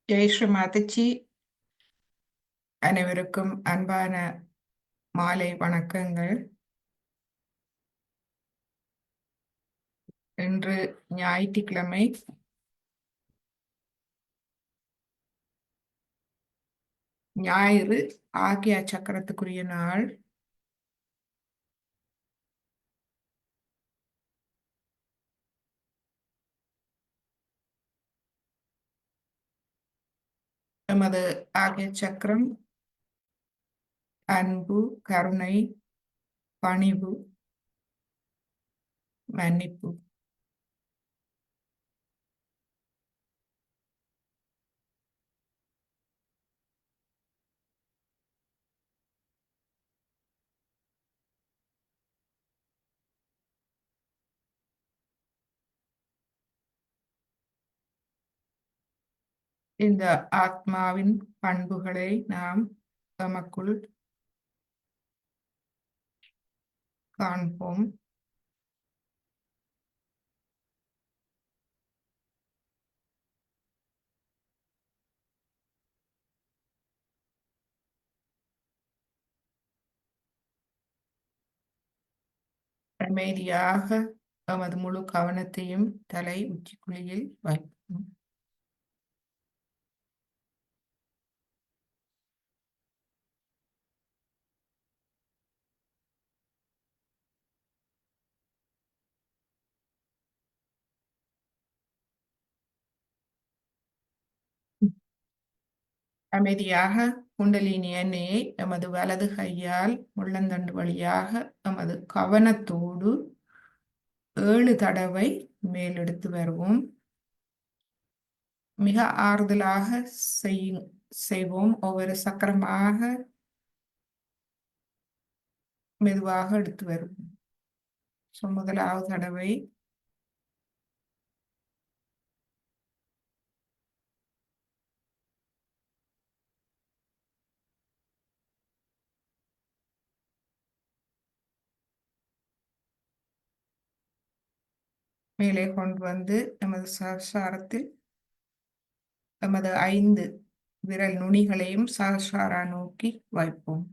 ஜெய் ஸ்ரீ மாதாஜி. அனைவருக்கும் அன்பான மாலை வணக்கங்கள். இன்று ஞாயிற்றுக்கிழமை. ஞாயிறு ஆகிய சக்கரத்துக்குரிய நாள். எமது ஆகிய சக்கரம் அன்பு, கருணை, பணிவு, மன்னிப்பு. இந்த ஆத்மாவின் பண்புகளை நாம் தமக்குள் காண்போம். அமைதியாக எமது முழு கவனத்தையும் தலை உச்சிக்குழியில் வைப்போம். அமைதியாக குண்டலினி எண்ணெயை எமது வலது கையால் முள்ளந்தண்டு வழியாக எமது கவனத்தோடு 7 தடவை மேலெடுத்து வருவோம். மிக ஆறுதலாக செய்வோம். ஒவ்வொரு சக்கரமாக மெதுவாக எடுத்து வருவோம். முதலாவது தடவை மேலே கொண்டு வந்து நமது சகசாரத்தில் நமது 5 விரல் நுனிகளையும் சகசாரா நோக்கி வைப்போம்.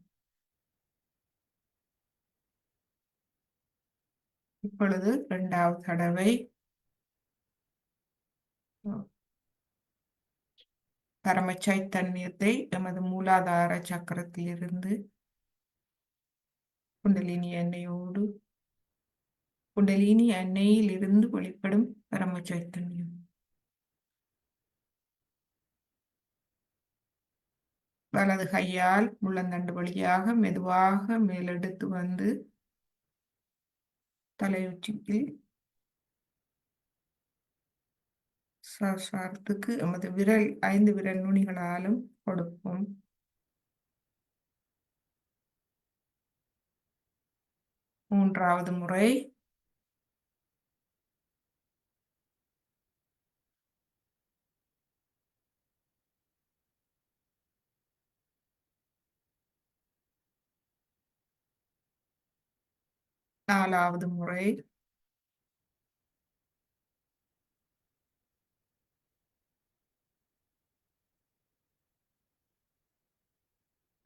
இப்பொழுது 2வது தடவை பரம சைத்தன்யத்தை எமது மூலாதார சக்கரத்திலிருந்து குண்டலினி எண்ணெயோடு குண்டலினி எண்ணெயில் இருந்து வெளிப்படும் பரம சைத்தன்யம் வலது கையால் முள்ளந்தண்டு வழியாக மெதுவாக மேலெடுத்து வந்து தலையுச்சியில் சகசாரத்துக்கு எமது 5 விரல் நுனிகளாலும் கொடுப்போம். மூன்றாவது முறை நாலாவது முறை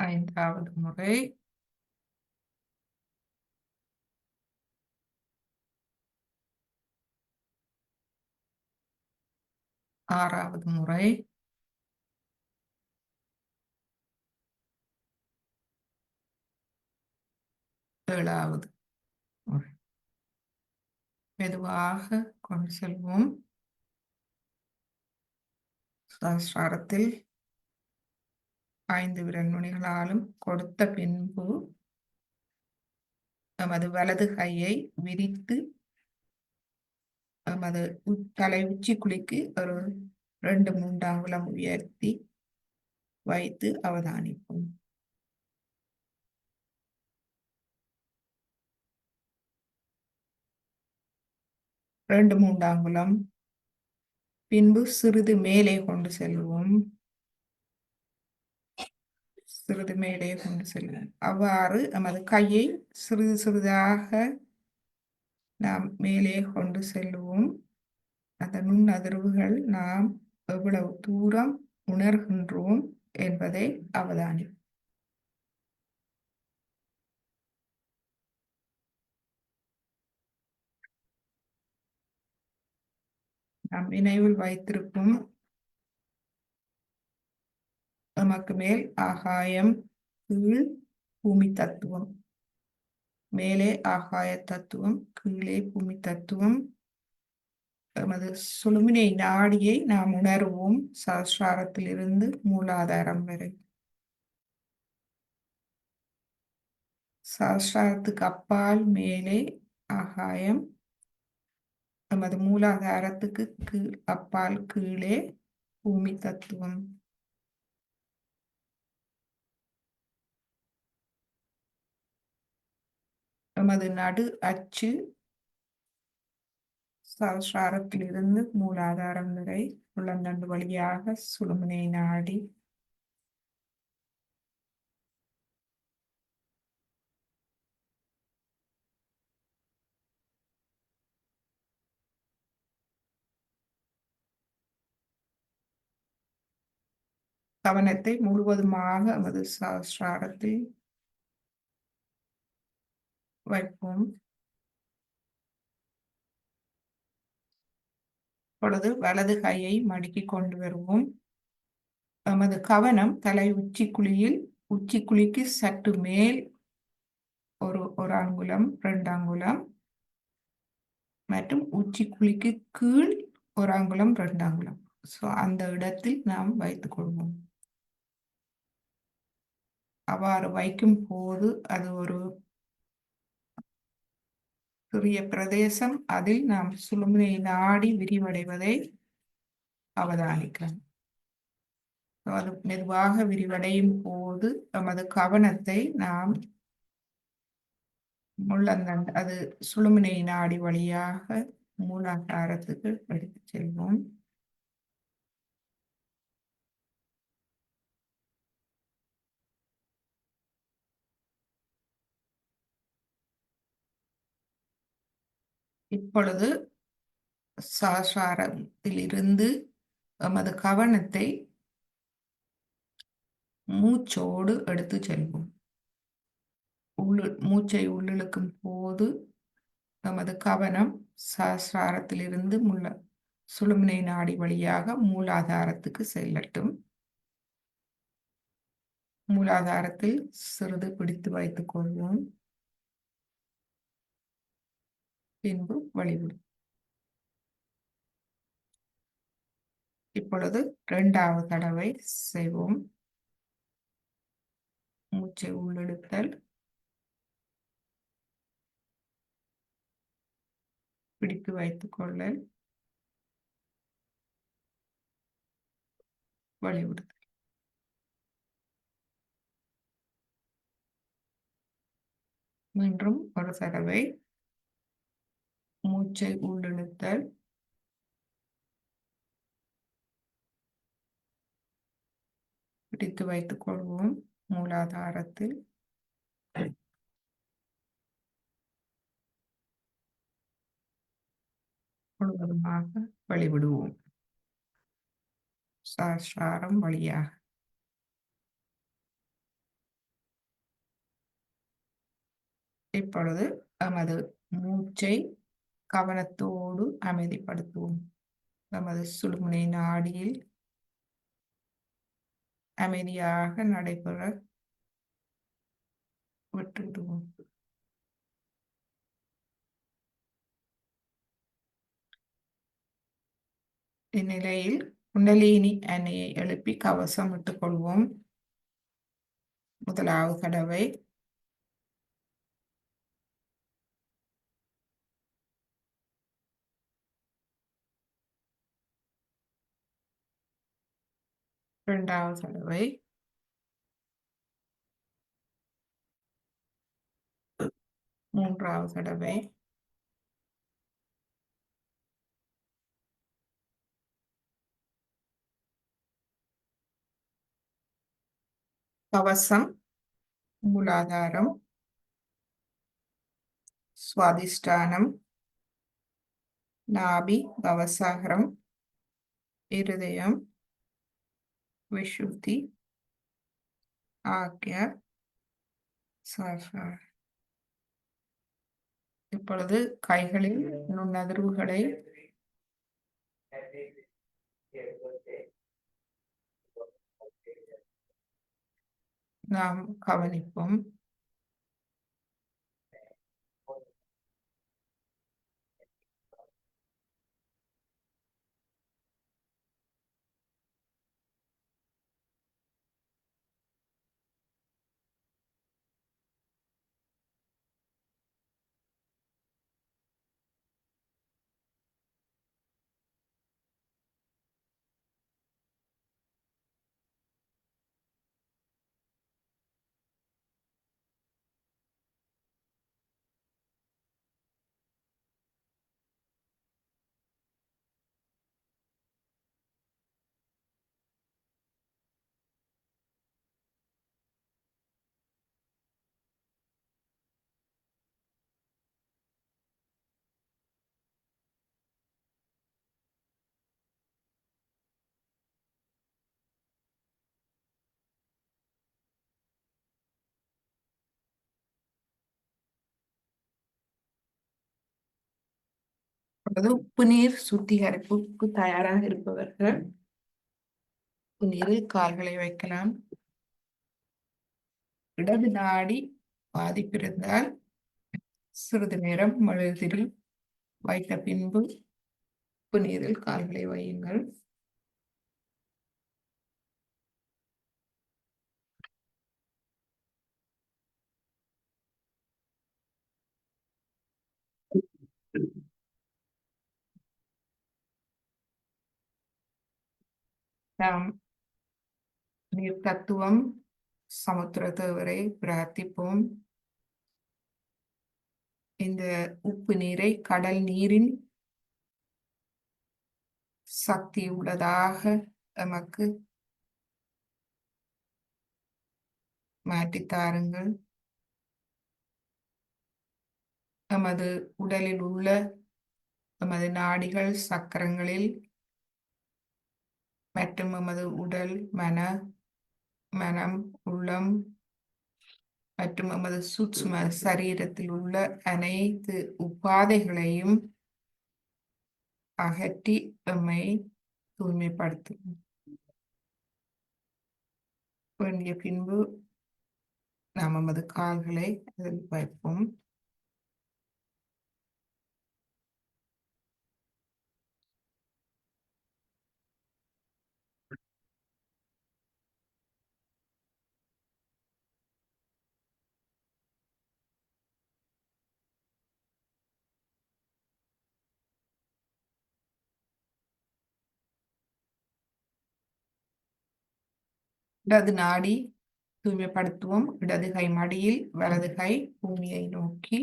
ஐந்தாவது முறை ஆறாவது முறை ஏழாவது முறை மெதுவாக கொண்டு செல்வோம். சகசாரத்தில் 5 விரல் நுனிகளாலும் கொடுத்த பின்பு நமது வலது கையை விரித்து நமது தலை உச்சி குழிக்கு ஒரு 2-3 அங்குலம் உயர்த்தி வைத்து அவதானிப்போம். 2-3 அங்குலம். பின்பு சிறிது மேலே கொண்டு செல்வோம். சிறிது மேலே கொண்டு செல்வோம். அவ்வாறு நமது கையை சிறிது சிறிதாக நாம் மேலே கொண்டு செல்வோம். அந்த நுண் அதிர்வுகள் நாம் எவ்வளவு தூரம் உணர்கின்றோம் என்பதை அவதானி. நாம் நினைவில் வைத்திருக்கும் நமக்கு மேல் ஆகாயம், கீழ் பூமி தத்துவம், மேலே ஆகாய தத்துவம், கீழே பூமி தத்துவம். எமது சுழுமினை நாடியை நாம் உணர்வோம் சஹஸ்ராரத்திலிருந்து மூலாதாரம் வரை. சஹஸ்ராரத்துக்கு அப்பால் மேலே ஆகாயம், நமது மூலாதாரத்துக்கு அப்பால் கீழே பூமி தத்துவம். நமது நடு அச்சு சஹஸ்ராரத்திலிருந்து மூலாதாரம் வரை உள்ளந்தண்டு வழியாக சுழுமுனை நாடி கவனத்தை முழுவதுமாக நமது சஹஸ்ராரத்தில் வைப்போம். இப்பொழுது வலது கையை மடக்கி கொண்டு வருவோம். நமது கவனம் தலை உச்சிக்குழியில், உச்சிக்குழிக்கு சற்று மேல் ஒரு அங்குலம், 2 அங்குலம் மற்றும் உச்சிக்குழிக்கு கீழ் 1 அங்குலம், 2 அங்குலம். அந்த இடத்தில் நாம் வைத்துக் கொள்வோம். அவ்வாறு வைக்கும் போது அது ஒரு சிறிய பிரதேசம், அதில் நாம் சுழுமுனை நாடி விரிவடைவதை அவதானிக்கலாம். அது மெதுவாக விரிவடையும் போது நமது கவனத்தை நாம் முள்ளந்தண்டு, அது சுழுமுனை நாடி வழியாக மூலாதாரத்துக்கு எடுத்து செல்வோம். இப்பொழுது சஹஸ்ராரத்திலிருந்து நமது கவனத்தை மூச்சோடு எடுத்து செல்வோம். மூச்சை உள்ளிழுக்கும் போது நமது கவனம் சஹஸ்ராரத்திலிருந்து சுழுமுனை நாடி வழியாக மூலாதாரத்துக்கு செல்லட்டும். மூலாதாரத்தில் சிறிது பிடித்து வைத்துக் கொள்வோம். பின்பு வழிவிடும். இப்பொழுது 2வது தடவை செய்வோம். மூச்சை உள்ளிழுத்தல், பிடித்து வைத்துக் கொள்ளல், வழிவிடுதல். மீண்டும் ஒரு தடவை மூச்சை உள்ளிழுத்தல், பிடித்து வைத்துக் கொள்வோம் மூலாதாரத்தில். முழுவதுமாக வழிவிடுவோம் சஹஸ்ராரம் வழியாக. இப்பொழுது நமது மூச்சை கவனத்தோடு அமைதிப்படுத்துவோம். நமது சுழுமுனை நாடியில் அமைதியாக நடைபெற விட்டுவிடுவோம். இந்நிலையில் குண்டலினி அன்னையை எழுப்பி கவசம் விட்டுக் கொள்வோம். முதலாவது தடவை இரண்டாவது தடவை மூன்றாவது தடவை கவசம், மூலாதாரம், சுவாதிஷ்டானம், நாபி, கவசாகரம், இருதயம், विशुद्धि, आज्ञा, சாஃபா. இப்பொழுது கைகளில் நுண்ணதிர்வுகளை நாம் கவனிப்போம். உப்பு நீர் சுத்திகரிப்புக்கு தயாராக இருப்பவர்கள் உப்பு நீரில் கால்களை வைக்கலாம். இடது நாடி பாதிப்பிருந்தால் சிறிது நேரம் மெழுதில் வைத்த பின்பு உப்பு நீரில் கால்களை வையுங்கள். நாம் நீர் தத்துவம் சமுத்திர தேவரை பிரார்த்திப்போம். இந்த உப்பு நீரை கடல் நீரின் சக்தி உள்ளதாக நமக்கு மாற்றித் தாருங்கள். நமது உடலில் உள்ள நமது நாடிகள் சக்கரங்களில் மற்றும் நமது உடல் மனம் உள்ளம் மற்றும் நமது சூட்சும சரீரத்தில் உள்ள அனைத்து உபாதைகளையும் அகற்றி நம்மை தூய்மைப்படுத்தும். வேண்டிய பின்பு நாம் நமது கால்களை அதில் வைப்போம். இடது நாடி தூய்மைப்படுத்துவோம். இடது கை மடியில், வலது கை பூமியை நோக்கி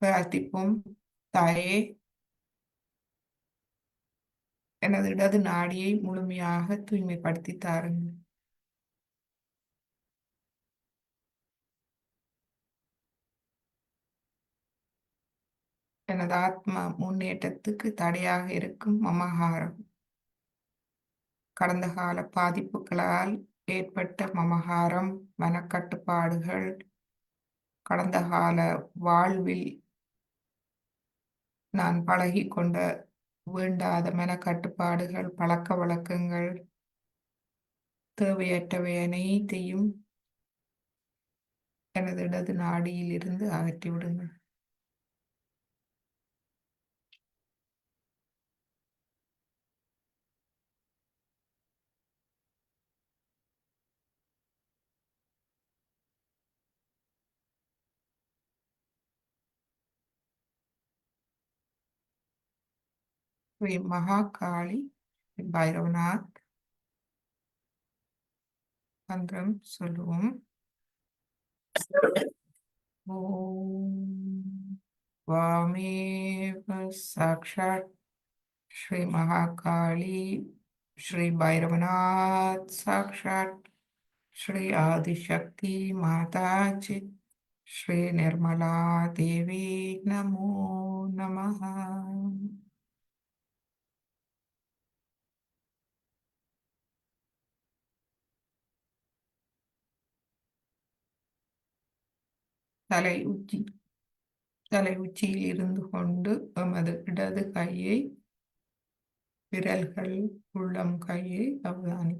பிரார்த்திப்போம். தாயே, எனது இடது நாடியை முழுமையாக தூய்மைப்படுத்தி தாருங்கள். எனது ஆத்மா முன்னேற்றத்துக்கு தடையாக இருக்கும் மமகாரம், கடந்த கால பாதிப்புகளால் ஏற்பட்ட மமகாரம், மனக்கட்டுப்பாடுகள், கடந்த கால வாழ்வில் நான் பழகி கொண்ட வேண்டாத மனக்கட்டுப்பாடுகள், பழக்க வழக்கங்கள், தேவையற்றவை அனைத்தையும் எனது இடது நாடியில் இருந்து அகற்றி விடுங்கள். ஸ்ரீ மகாகாளி பைரவநாத் மந்திரம் சொல்லுவோம். ஓம் வாமேவ சாக்ஷாத் ஸ்ரீ மகாகாளி ஸ்ரீ பைரவநாத் சாக்ஷாத் ஸ்ரீ ஆதிசக்தி மாதாஜி ஸ்ரீ நிர்மலா தேவி நமோ நமः. தலை உச்சி தலை உச்சியில் இருந்து கொண்டு எமது இடது கையை விரல்கள் உள்ளம் கையை அவதானி.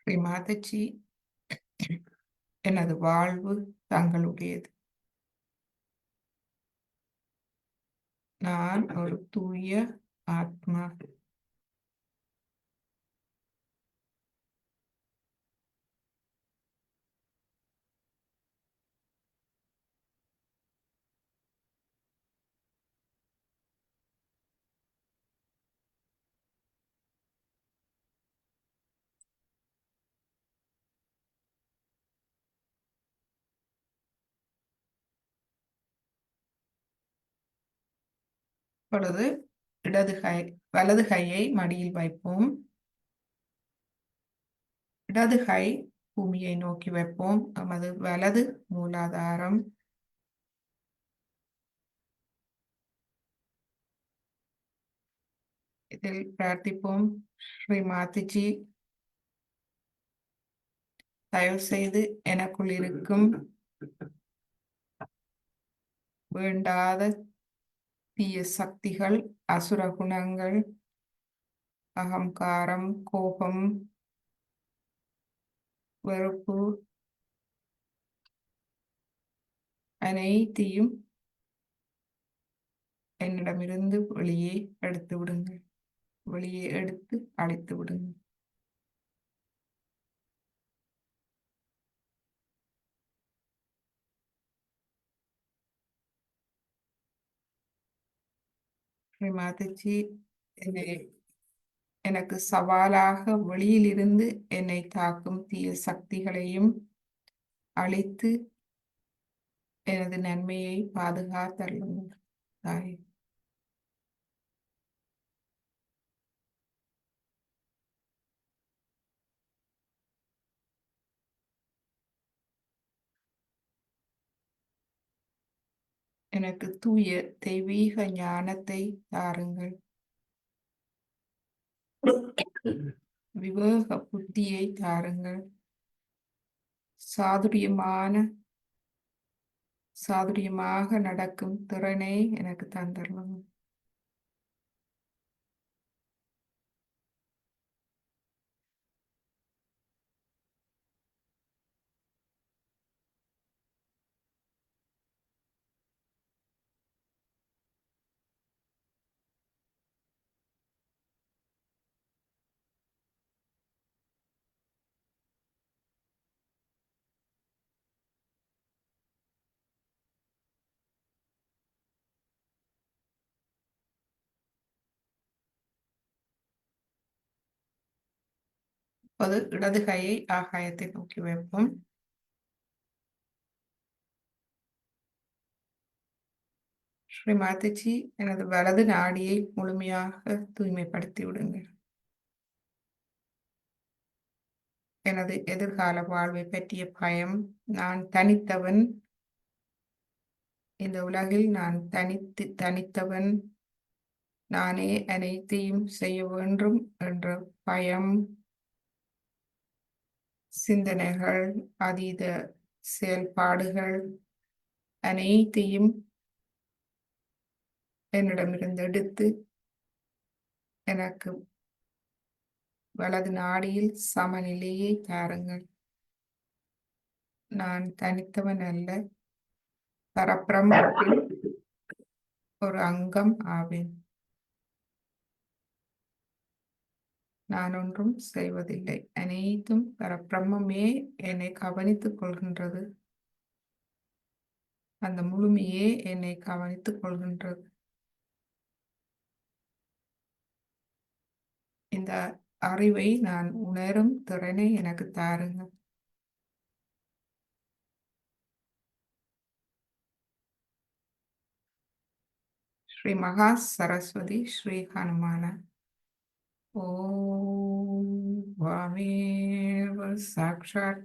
ஸ்ரீ மாதாஜி, எனது வாழ்வு தங்களுடையது. நான் ஒரு தூய ஆத்மா. இப்பொழுது வலது கையை மடியில் வைப்போம். இடது கை பூமியை நோக்கி வைப்போம். நமது வலது மூலாதாரம் இதில் பிரார்த்திப்போம். ஸ்ரீ மாதாஜி, தயவு செய்து எனக்குள் இருக்கும் வேண்டாத தீய சக்திகள், அசுர குணங்கள், அகங்காரம், கோபம், வெறுப்பு அனைத்தையும் என்னிடமிருந்து வெளியே எடுத்து விடுங்கள். வெளியே எடுத்து அழைத்து விடுங்கள். ஸ்ரீ மாதாஜி, எனக்கு சவாலாக வெளியிலிருந்து என்னை தாக்கும் தீய சக்திகளையும் அழித்து எனது நன்மையை பாதுகாத்தருளுங்கள் தாயே. எனக்கு தூய தெய்வீக ஞானத்தை தாருங்கள். விவேக புத்தியை தாருங்கள். சாதுரியமாக நடக்கும் திறனை எனக்கு தந்தருளுங்கள். இப்போது இடது கையை ஆகாயத்தை நோக்கி வைப்போம். ஸ்ரீ மாதாஜி, எனது வலது நாடியை முழுமையாக தூய்மைப்படுத்தி விடுங்கள். எனது எதிர்கால வாழ்வை பற்றிய பயம், நான் தனித்தவன், இந்த உலகில் நான் தனித்தவன், நானே அனைத்தையும் செய்ய வேண்டும் என்ற பயம், சிந்தனைகள், அதீத செயல்பாடுகள் அனைத்தையும் என்னிடமிருந்து எடுத்து எனக்கு வலது நாடியில் சமநிலையை தாருங்கள். நான் தனித்தவன் அல்ல, பரபிரம்மத்தின் ஒரு அங்கம் ஆவேன். நான் ஒன்றும் செய்வதில்லை, அனைத்தும் பரபிரம்மே என்னை கவனித்துக் கொள்கின்றது. அந்த முழுமையே என்னை கவனித்துக் கொள்கின்றது. இந்த அறிவை நான் உணரும் திறனை எனக்கு தாருங்கள். ஸ்ரீ மகா சரஸ்வதி ஸ்ரீ ஹனுமான. ஓம் வாமேவ சாக்ஷாத்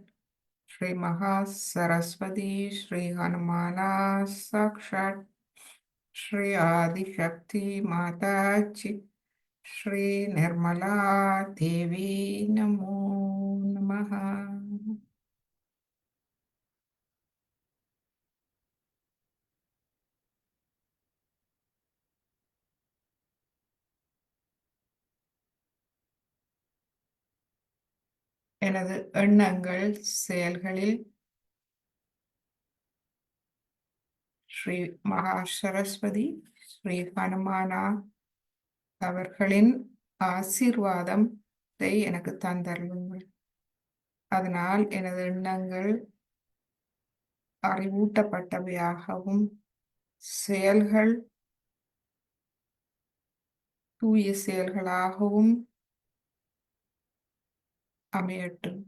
ஸ்ரீ மகா சரஸ்வதி ஸ்ரீ ஹனுமானா சாக்ஷாத் ஸ்ரீ ஆதிசக்தி மாதாஜி ஸ்ரீ நிர்மலா தேவி நமோ நமஹ. எனது எண்ணங்கள் செயல்களில் ஸ்ரீ மகா சரஸ்வதி ஸ்ரீ ஹனுமானா அவர்களின் ஆசீர்வாதத்தை எனக்கு தந்தருளுங்கள். அதனால் எனது எண்ணங்கள் அறிவூட்டப்பட்டவையாகவும் செயல்கள் தூய செயல்களாகவும் அமையட்டும்.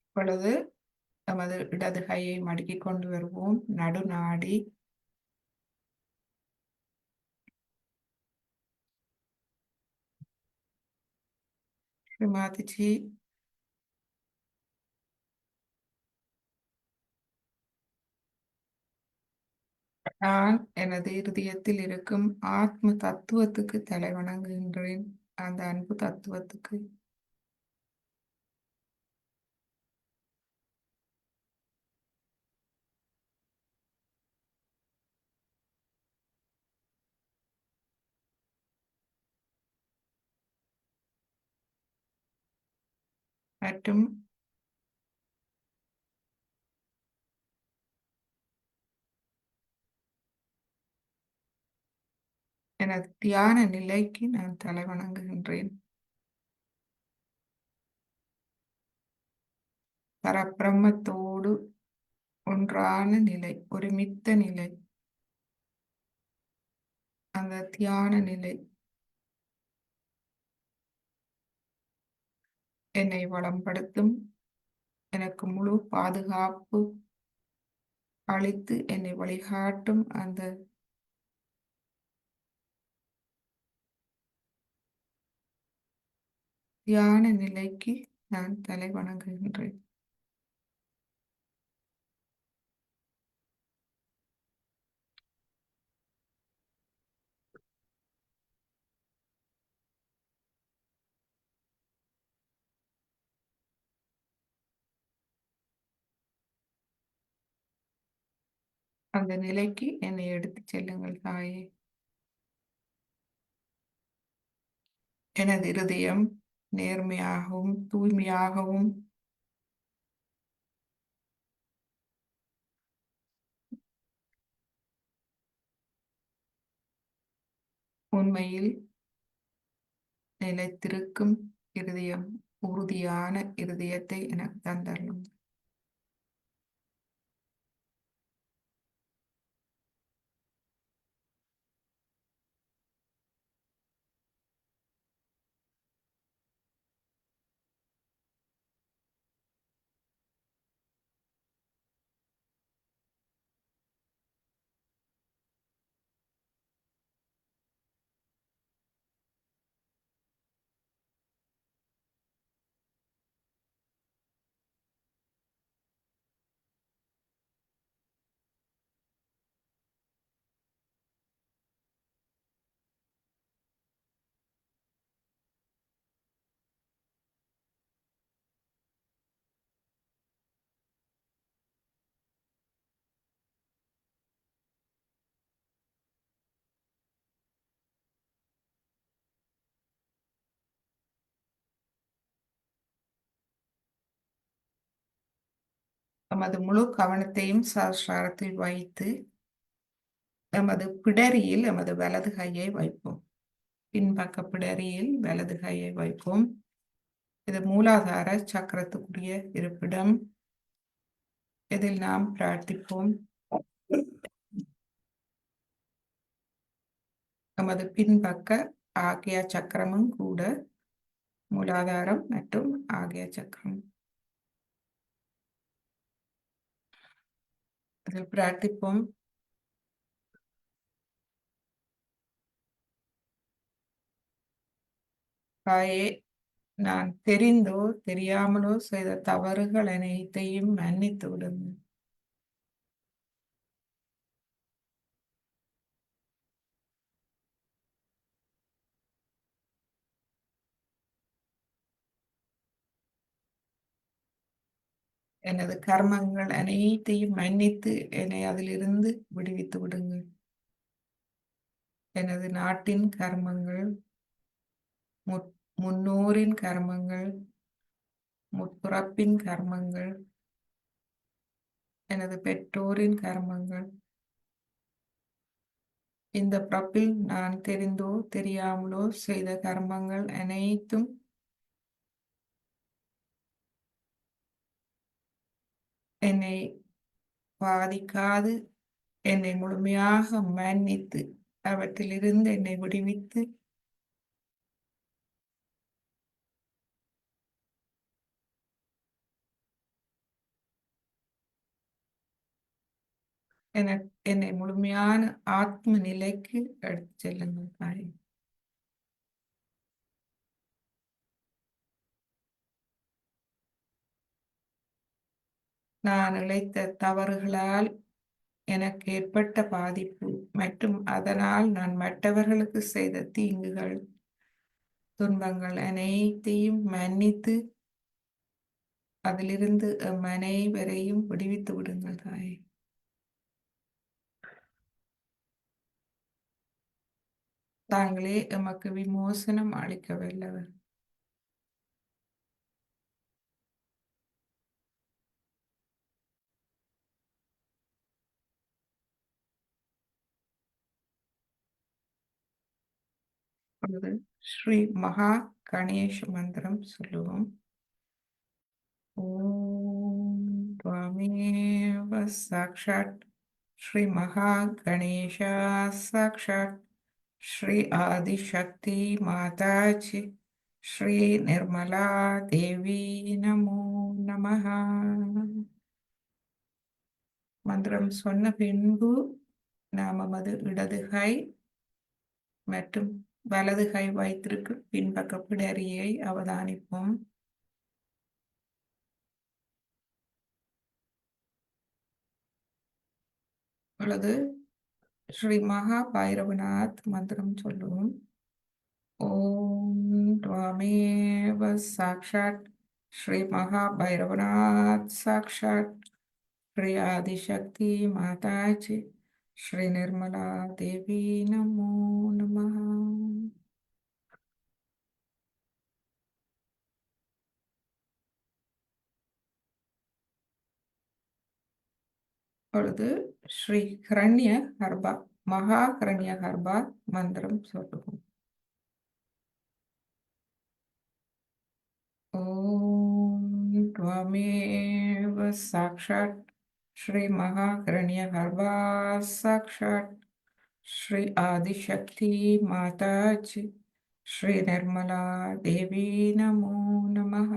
இப்பொழுது நமது இடது கையை மடக்கிக் கொண்டு வருவோம். நடுநாடி ஸ்ரீமாதிஜி நான் எனது இருதயத்தில் இருக்கும் ஆத்ம தத்துவத்துக்கு தலை வணங்குகின்றேன். அந்த அன்பு தத்துவத்துக்கு மற்றும் எனது தியான நிலைக்கு நான் தலை வணங்குகின்றேன். பரபிரம்மத்தோடு ஒன்றான நிலை, ஒருமித்த நிலை, அந்த தியான நிலை என்னை வளம்படுத்தும். எனக்கு முழு பாதுகாப்பு அளித்து என்னை வழிகாட்டும் அந்த தியான நிலைக்கு நான் தலை வணங்குகின்றேன். அந்த நிலைக்கு என்னை எடுத்துச் செல்லுங்கள் தாயே. எனது இருதயம் நேர்மையாகவும் தூய்மையாகவும் உண்மையில் நிலைத்திருக்கும் இருதயம், உறுதியான இருதயத்தை எனக்கு தந்தருளும். நமது முழு கவனத்தையும் சஹஸ்ராரத்தில் வைத்து நமது பிடரியில் நமது வலது கையை வைப்போம். பின்பக்க பிடரியில் வலது கையை வைப்போம். இது மூலாதார சக்கரத்துக்குரிய இருப்பிடம். இதில் நாம் பிரார்த்திப்போம். நமது பின்பக்க ஆக்யா சக்கரமும் கூட மூலாதாரம் மற்றும் ஆக்யா சக்கரம். இதில் பிரார்த்திப்போம். தாயே, நான் தெரிந்தோ தெரியாமலோ செய்த தவறுகள் அனைத்தையும் மன்னித்து விடுங்க. எனது கர்மங்கள் அனைத்தையும் மன்னித்து என்னை அதிலிருந்து விடுவித்து விடுங்கள். எனது நாட்டின் கர்மங்கள், முன்னோரின் கர்மங்கள், முற்பிறப்பின் கர்மங்கள், எனது பெற்றோரின் கர்மங்கள், இந்த பிறப்பில் நான் தெரிந்தோ தெரியாமலோ செய்த கர்மங்கள் அனைத்தும் என்னை பாதிக்காது என்னை முழுமையாக மன்னித்து அவற்றிலிருந்து என்னை விடுவித்து என்னை முழுமையான ஆத்ம நிலைக்கு எடுத்து செல்லுங்கள் தாயே. நான் இழைத்த தவறுகளால் எனக்கு ஏற்பட்ட பாதிப்பு மற்றும் அதனால் நான் மற்றவர்களுக்கு செய்த தீங்குகள், துன்பங்கள் அனைத்தையும் மன்னித்து அதிலிருந்து அனைவரையும் விடுவித்து விடுங்கள் தாயே. தாங்களே எமக்கு விமோசனம் அளிக்க வல்லவர். இப்பொழுது ஸ்ரீ மகா கணேஷ் மந்திரம் சொல்லுவோம். ஓம் त्वमेव साक्षात् श्री महागणेश साक्षात् श्री आदिशक्ति माताजी श्री निर्मला देवी नमो नमः. மந்திரம் சொன்ன பின்பு நாம் நமது இடது கை மற்றும் வலது கை வைத்திருக்கும் பின்பக்க பிடரியை அவதானிப்போம். அல்லது ஸ்ரீ மகா பைரவநாத் மந்திரம் சொல்லுவோம். ஓம் त्वमेव साक्षात् श्री महाभैरवनाथ साक्षात् श्री आदिशक्ति माताजी श्री निर्मला देवी नमो नमः. பொழுது ஸ்ரீ ஹரண்ய கர்பா மகா ஹரண்ய கர்பா மந்திரம் சொல்லுவோம். ஓம் त्वमेव साक्षात् श्री महागण्य गर्भा साक्षात् श्री आदिशक्ति माताजी श्री निर्मला देवी नमो नमः.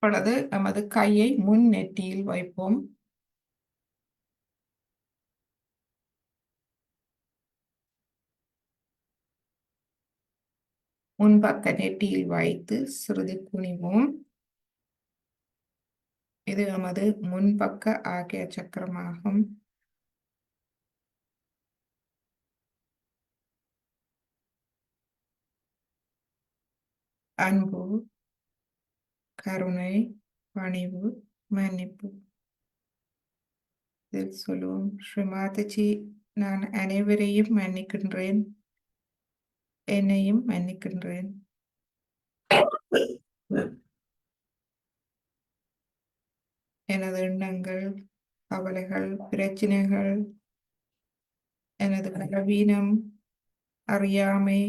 இப்பொழுது நமது கையை முன் நெற்றியில் வைப்போம். முன்பக்க நெற்றியில் வைத்து சிறிது குனிவோம். இது நமது முன்பக்க ஆகிய சக்கரமாகும். அன்பு, கருணை, பணிவு, மன்னிப்பு. இதில் சொல்லுவோம். ஸ்ரீ மாதாஜி, நான் அனைவரையும் மன்னிக்கின்றேன், என்னையும் மன்னிக்கின்றேன். எனது எண்ணங்கள், கவலைகள், பிரச்சனைகள், எனது பலவீனம், அறியாமை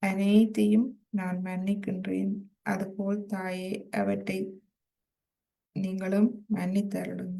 அனைத்தையும் நான் மன்னிக்கின்றேன். அதுபோல் தாயே, அவற்றை நீங்களும் மன்னித்தருளுங்கள்.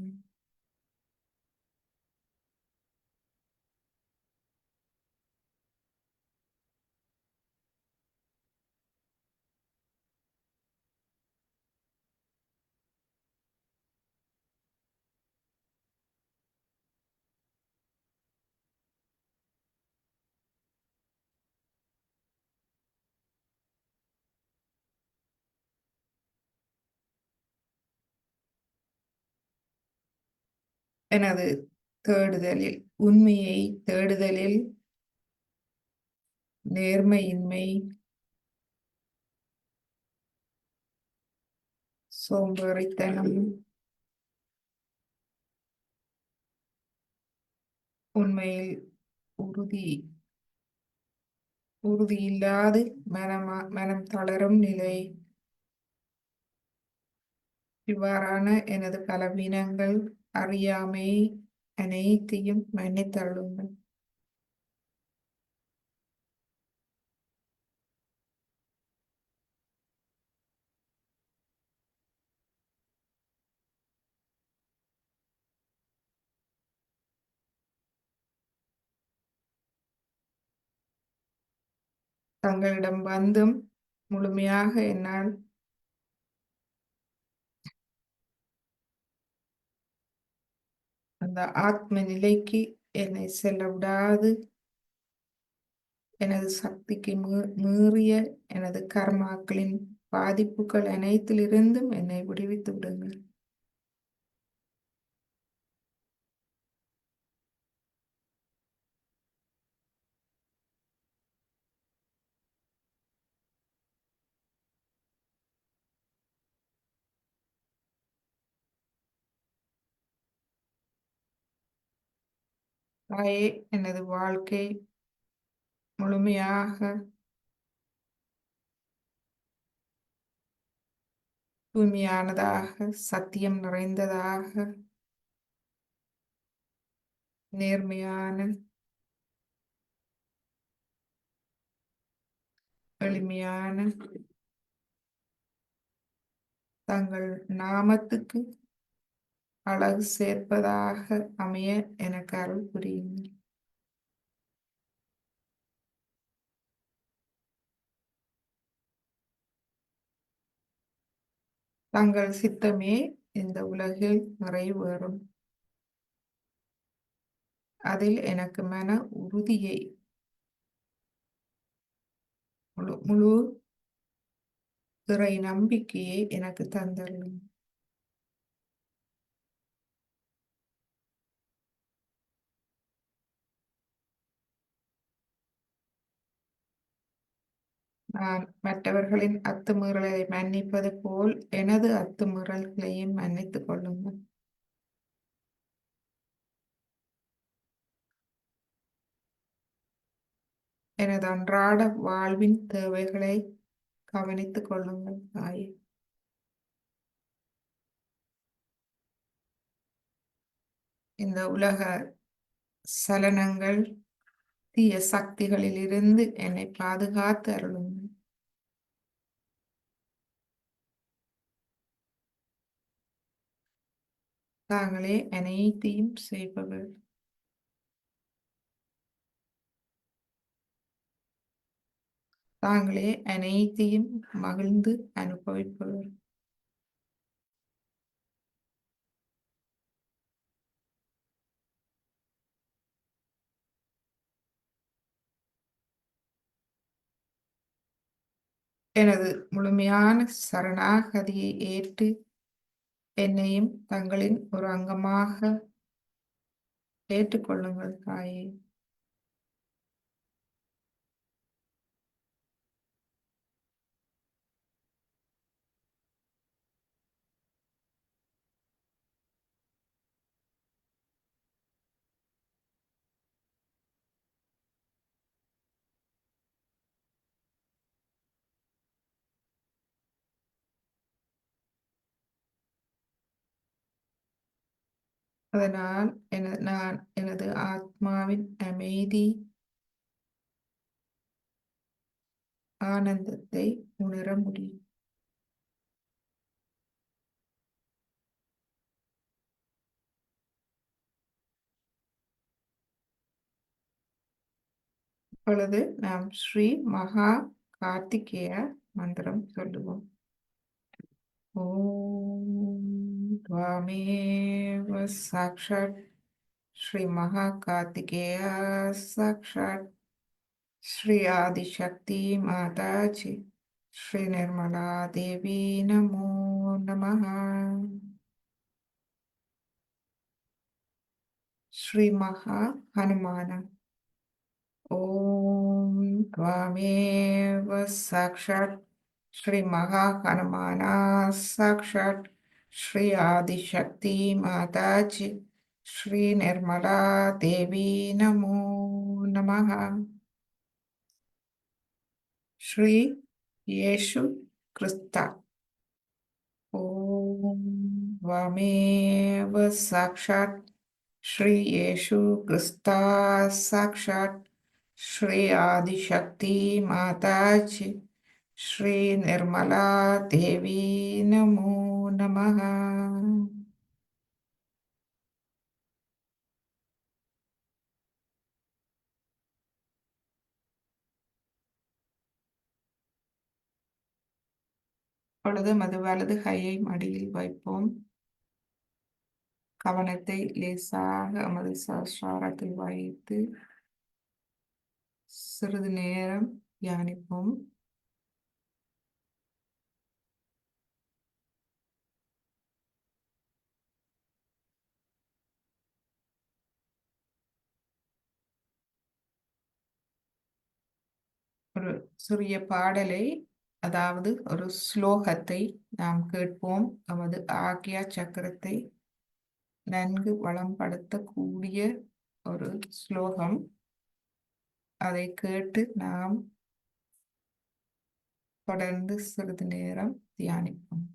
எனது தேடுதலில், உண்மையை தேடுதலில் நேர்மையின்மை, சோம்பேறித்தனம், உண்மையில் உறுதி உறுதியில்லாது மனம் தளரும் நிலை, இவ்வாறான எனது பலவீனங்கள், அறியாமை அனைத்தையும் மன்னித்தருளுங்கள். தங்களிடம் வந்தும் முழுமையாக என்னால் அந்த ஆத்ம நிலைக்கு என்னை செல்ல விடாது, எனது சக்திக்கு மீறிய எனது கர்மாக்களின் பாதிப்புகள் அனைத்திலிருந்தும் என்னை விடுவித்து விடுங்கள். தாயே, எனது வாழ்க்கை முழுமையாக தூய்மையானதாக, சத்தியம் நிறைந்ததாக, நேர்மையான, எளிமையான, தங்கள் நாமத்துக்கு அழகு சேர்ப்பதாக அமைய எனக்கு அருள் புரியுங்கள். தங்கள் சித்தமே இந்த உலகில் நிறைவேறும். அதில் எனக்கு மன உறுதியை, முழு இறை நம்பிக்கையை எனக்கு தந்தள்ளும். நான் மற்றவர்களின் அத்துமீறலை மன்னிப்பது போல் எனது அத்துமீறல்களையும் மன்னித்துக் கொள்ளுங்கள். எனது அன்றாட வாழ்வின் தேவைகளை கவனித்துக் கொள்ளுங்கள் தாயே. இந்த உலக சலனங்கள், தீய சக்திகளில் இருந்து என்னை பாதுகாத்து அருளுங்கள். தாங்களே அனைத்தையும் செய்பவர். தாங்களே அனைத்தையும் மகிழ்ந்து அனுபவிப்பவர். எனது முழுமையான சரணாகதியை ஏற்று என்னையும் தங்களின் ஒரு அங்கமாக ஏற்றுக்கொள்ளுங்கள் தாயே. அதனால் நான் எனது ஆத்மாவின் அமைதி ஆனந்தத்தை உணர முடியும். இப்பொழுது நாம் ஸ்ரீ மகா கார்த்திகேய மந்திரம் சொல்லுவோம். ஓம் त्वामेव साक्षात् श्री महाकार्तिकेय साक्षात् श्री आदिशक्ति माता जी श्री निर्मला देवी नमो नमः. श्री महा हनुमान ओम त्वामेव साक्षात् श्री महा हनुमाना साक्षात् श्री आदिशक्ति माता जी श्री निर्मला देवी नमो नमः. श्री येशु क्रिस्ता ओम त्वमेव साक्षात् श्री येशु क्रिस्ता साक्षात् श्री आदिशक्ति माता जी श्री निर्मला देवी नमो नमः. இப்பொழுது மது வலது கையை மடியில் வைப்போம். கவனத்தை லேசாக நமது சஹஸ்ராரத்தில் வைத்து சிறிது நேரம் தியானிப்போம். ஒரு சிறிய பாடலை, அதாவது ஒரு ஸ்லோகத்தை நாம் கேட்போம். நமது ஆக்யா சக்கரத்தை நன்கு வளம்படுத்தக்கூடிய ஒரு ஸ்லோகம். அதை கேட்டு நாம் தொடர்ந்து சிறிது நேரம் தியானிப்போம்.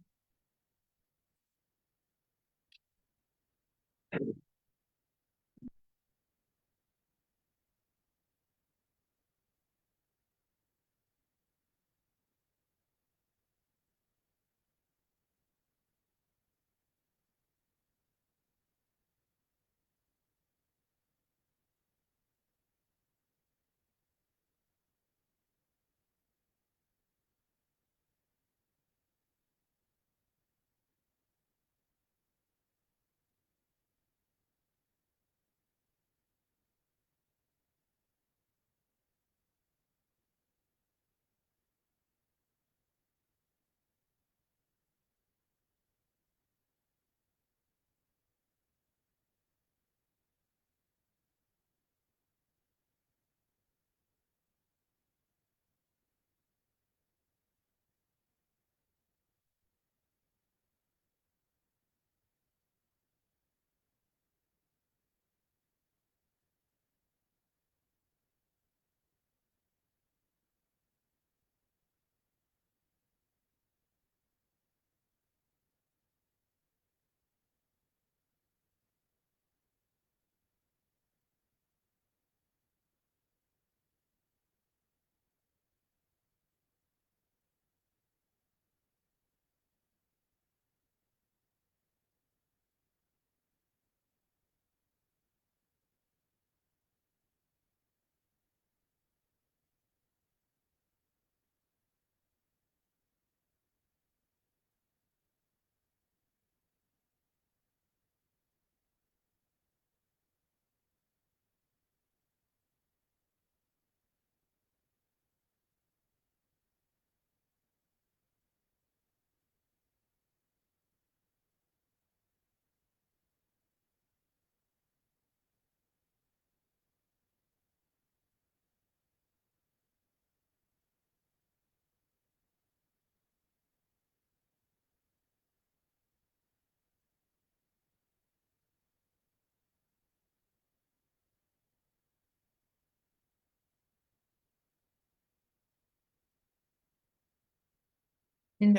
இந்த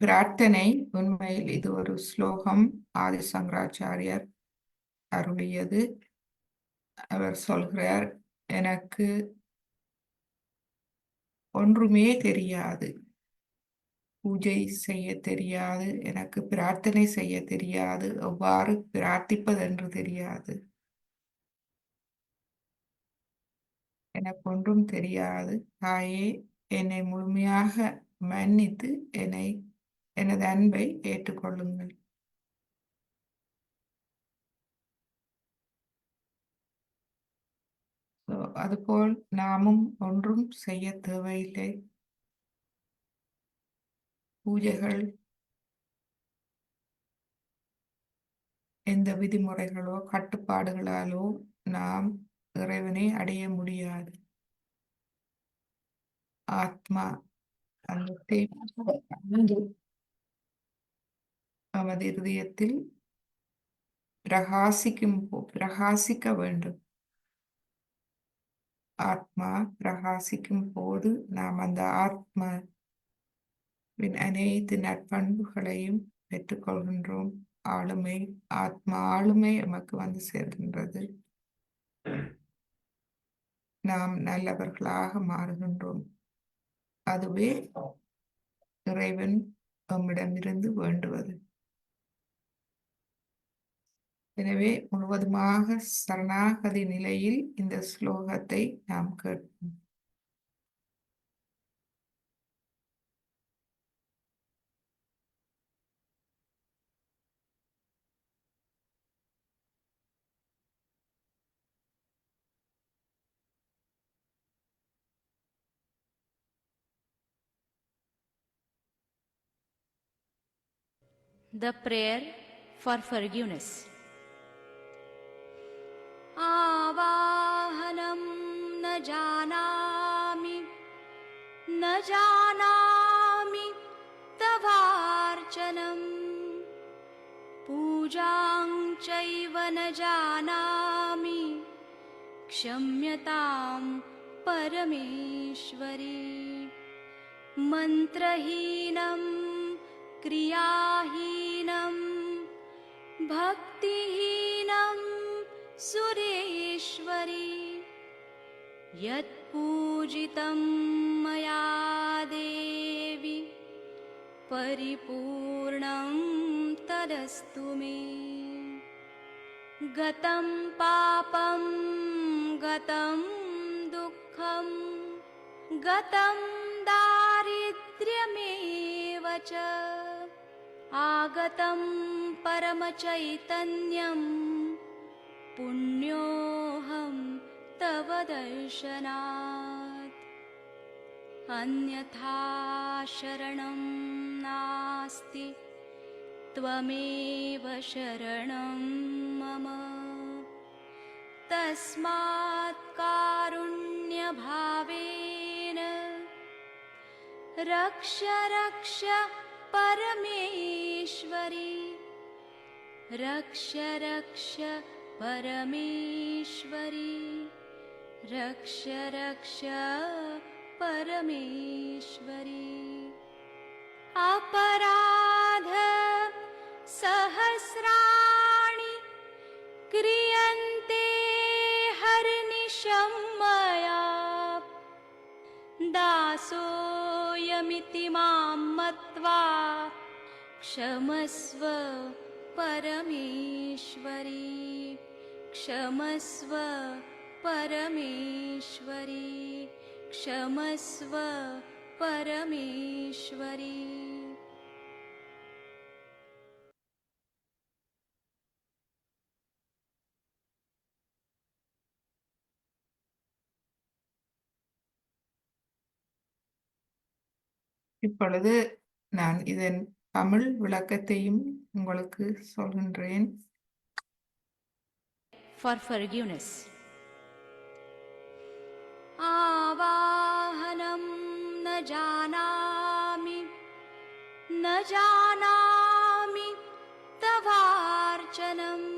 பிரார்த்தனை உண்மையில் இது ஒரு ஸ்லோகம் ஆதி சங்கராச்சாரியர் அருளியது. அவர் சொல்கிறார், எனக்கு ஒன்றுமே தெரியாது, பூஜை செய்ய தெரியாது, எனக்கு பிரார்த்தனை செய்ய தெரியாது, எவ்வாறு பிரார்த்திப்பதென்று தெரியாது, எனக்கு ஒன்றும் தெரியாது. தாயே, என்னை முழுமையாக மன்னித்து எனது அன்பை ஏற்றுக்கொள்ளுங்கள். அதுபோல் நாமும் ஒன்றும் செய்ய தேவையில்லை. பூஜைகள் எந்த விதிமுறைகளோ கட்டுப்பாடுகளாலோ நாம் இறைவனை அடைய முடியாது. ஆத்மா அந்த நமது இருதயத்தில் பிரகாசிக்க வேண்டும். ஆத்மா பிரகாசிக்கும் போது நாம் அந்த ஆத்மாவின் அனைத்து நற்பண்புகளையும் பெற்றுக்கொள்கின்றோம். ஆத்மா ஆளுமை நமக்கு வந்து சேர்கின்றது. நாம் நல்லவர்களாக மாறுகின்றோம். அதுவே இறைவன் நம்மிடமிருந்து வேண்டுவது. எனவே முழுவதுமாக சரணாகதி நிலையில் இந்த ஸ்லோகத்தை நாம் கேட்போம். The prayer for forgiveness. आवाहनं न जानामि तवार्चनं, पूजां चैव न जानामि, क्षम्यतां परमेश्वरी। मन्त्रहीनं क्रियाहीनं भक्तिहीनं सुरेश्वरी, यत्पूजितं मया देवी परिपूर्णं तदस्तु मे। गतं पापं गतं दुःखं गतं दारिद्र्यमेव च, आगतं परमचैतन्यं, पुण्योऽहं तव दर्शनात्। अन्यथा शरणं नास्ति, त्वमेव शरणं मम। तस्मात् कारुण्यभावेन रक्ष रक्ष परमेश्वरी, रक्ष रक्ष परमेश्वरी, रक्ष रक्ष परमेश्वरी। अपराध सहस्राणि क्रियन्ते हरनिशं मया, दासोऽयमिति मां मत्वा क्षमस्व परमेश्वरी, क्षमस्व परमेश्वरी, क्षमस्व परमेश्वरी। இப்பொழுது நான் இதன் தமிழ் விளக்கத்தையும் உங்களுக்கு சொல்கின்றேன். For forgiveness. आवाहनं न जानामि तवार्चनम्,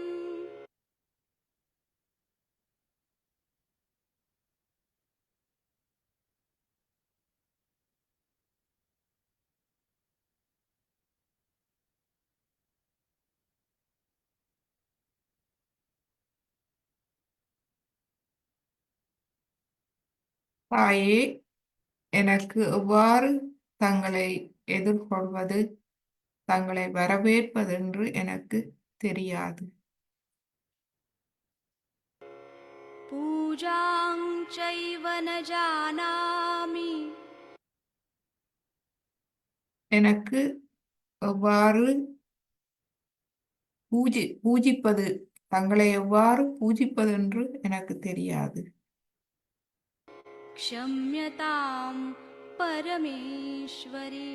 தாயே, எனக்கு எவ்வாறு தங்களை எதிர்கொள்வது, தங்களை வரவேற்பதென்று எனக்கு தெரியாது. पूजां चैव न जानामि எனக்கு எவ்வாறு பூஜிப்பது, தங்களை எவ்வாறு பூஜிப்பதென்று எனக்கு தெரியாது. क्षम्यतां परमेश्वरी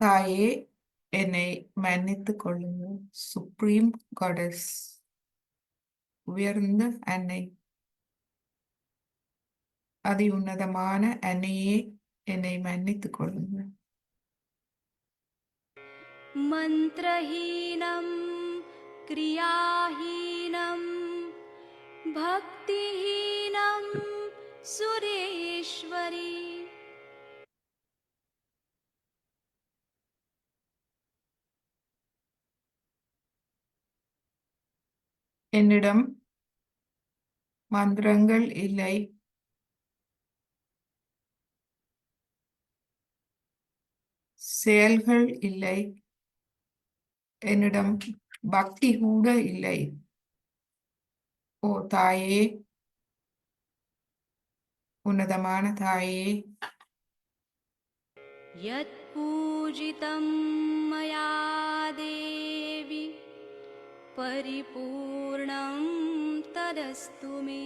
தாயே, என்னை மன்னித்துக் கொள்ளுங்கள். சுப்ரீம் காடஸ், உயர்ந்த அன்னை, அதி உன்னதமான அன்னையே, என்னை மன்னித்துக் கொள்ளுங்கள். मन्त्रहीनं क्रियाहीनं भक्तिहीनं सुरेश्वरी என்னிடம் மந்திரங்கள் இல்லை, செயல்கள் இல்லை, என்னிடம் பக்தி கூட இல்லை. ஓ தாயே, உன்னதமான தாயே, यत्पूजितं मया देवी परिपूर्णं तदस्तु मे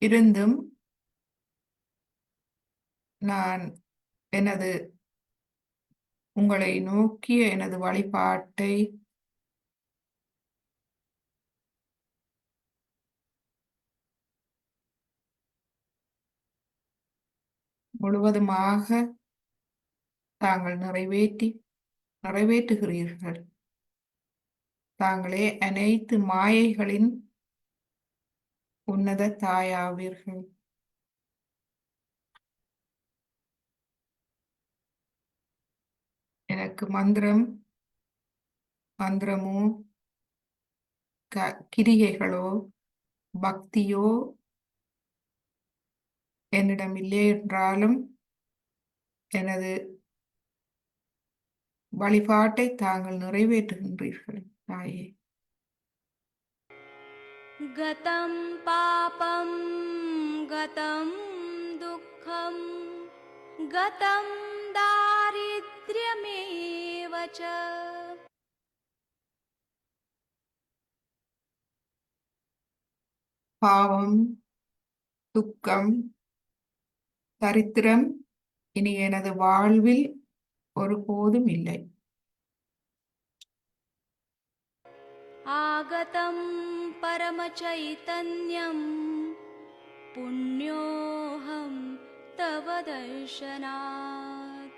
இருந்தும் நான் உங்களை நோக்கிய எனது வழிபாட்டை முழுவதுமாக தாங்கள் நிறைவேற்றுகிறீர்கள். தாங்களே அனைத்து மாயைகளின் உன்னத தாயாவீர்கள். எனக்கு மந்திரமோ கிரிகைகளோ பக்தியோ என்னிடம் இல்லை என்றாலும் எனது வழிபாட்டை தாங்கள் நிறைவேற்றுகின்றீர்கள் தாயே. गतं पापं गतं दुःखं गतं दारिद्र्यमेव च பாவம், துக்கம், தரித்திரம் இனி எனது வாழ்வில் ஒருபோதும் இல்லை. आगतं परमचैतन्यं पुण्योऽहं तव दर्शनात्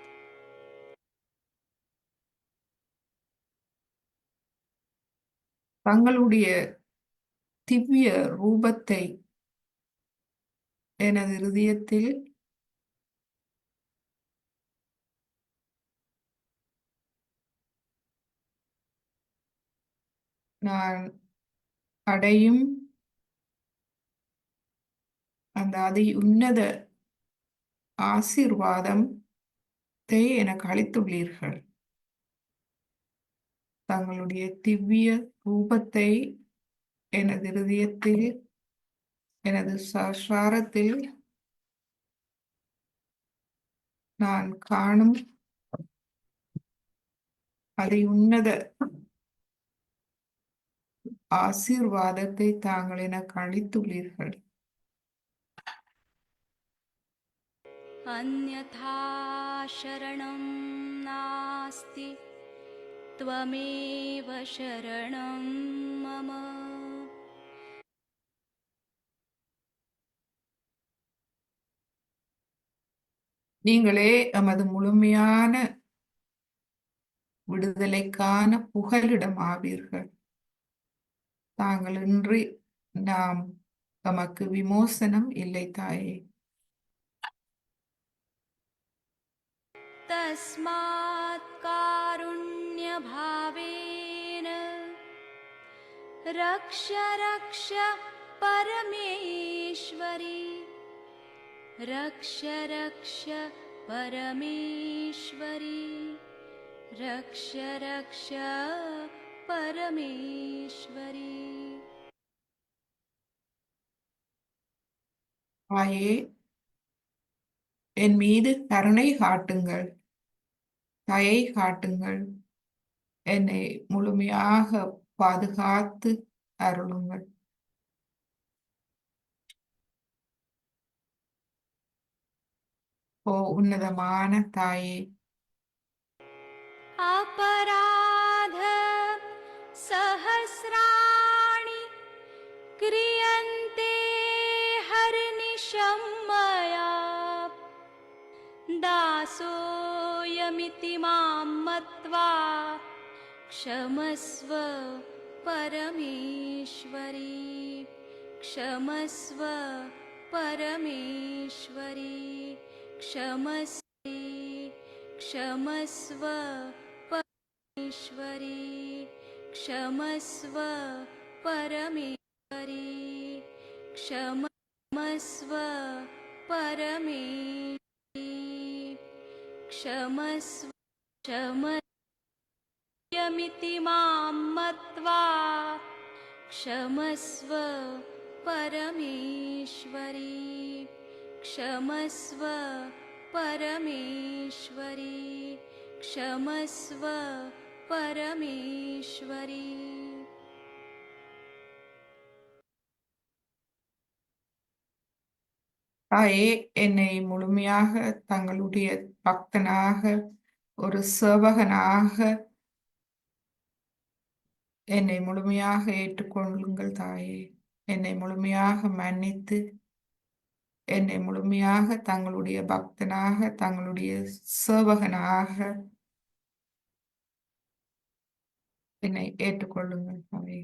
தங்களுடைய திவ்ய ரூபத்தை எனது இருதயத்தில் நான் அடையும் அந்த அதி உன்னத ஆசீர்வாதத்தை எனக்கு அளித்துள்ளீர்கள். தங்களுடைய திவ்ய ரூபத்தை எனது இருதயத்தில், எனது சஹஸ்ராரத்தில் நான் காணும் அதி உன்னத ஆசீர்வாதத்தை தாங்கள் எனக்கு அளித்துள்ளீர்கள். अन्यथा शरणं नास्ति त्वमेव शरणं मम நீங்களே எமது முழுமையான விடுதலைக்கான புகலிடம் ஆவீர்கள். தாங்கள் இன்றி நாம் எமக்கு விமோசனம் இல்லை தாயே. तस्मात् कारुण्यभावेन रक्ष रक्ष परमेश्वरी, रक्ष रक्ष परमेश्वरी, रक्ष रक्ष परमेश्वरी. தாயே, என் மீது கருணை காட்டுங்கள், தயை காட்டுங்கள், என்னை முழுமையாக பாதுகாத்து அருளுங்கள். ஓ உன்னதமான தாயே, अपराध सहस्राणि क्रियन्ते हरनिशं मया, दासोऽयमिति मां मत्वा क्षमस्व परमेश्वरी, क्षमस्व परमेश्वरी, क्षमस्व क्षमस्व परमेश्वरी, क्षमस्व परमेश्वरी, क्षमस्व परमेश्वरी, क्षमस्व क्षमस्वमिति मां मत्वा क्षमस्व परमेश्वरी, क्षमस्व परमेश्वरी, क्षमस्व परमेश्वरी. தாயே, என்னை முழுமையாக தங்களுடைய பக்தனாக, ஒரு சேவகனாக என்னை முழுமையாக ஏற்றுக்கொள்ளுங்கள் தாயே. என்னை முழுமையாக மன்னித்து, என்னை முழுமையாக தங்களுடைய பக்தனாக, தங்களுடைய சேவகனாக என்னை ஏற்றுக்கொள்ளுங்கள் தாயே.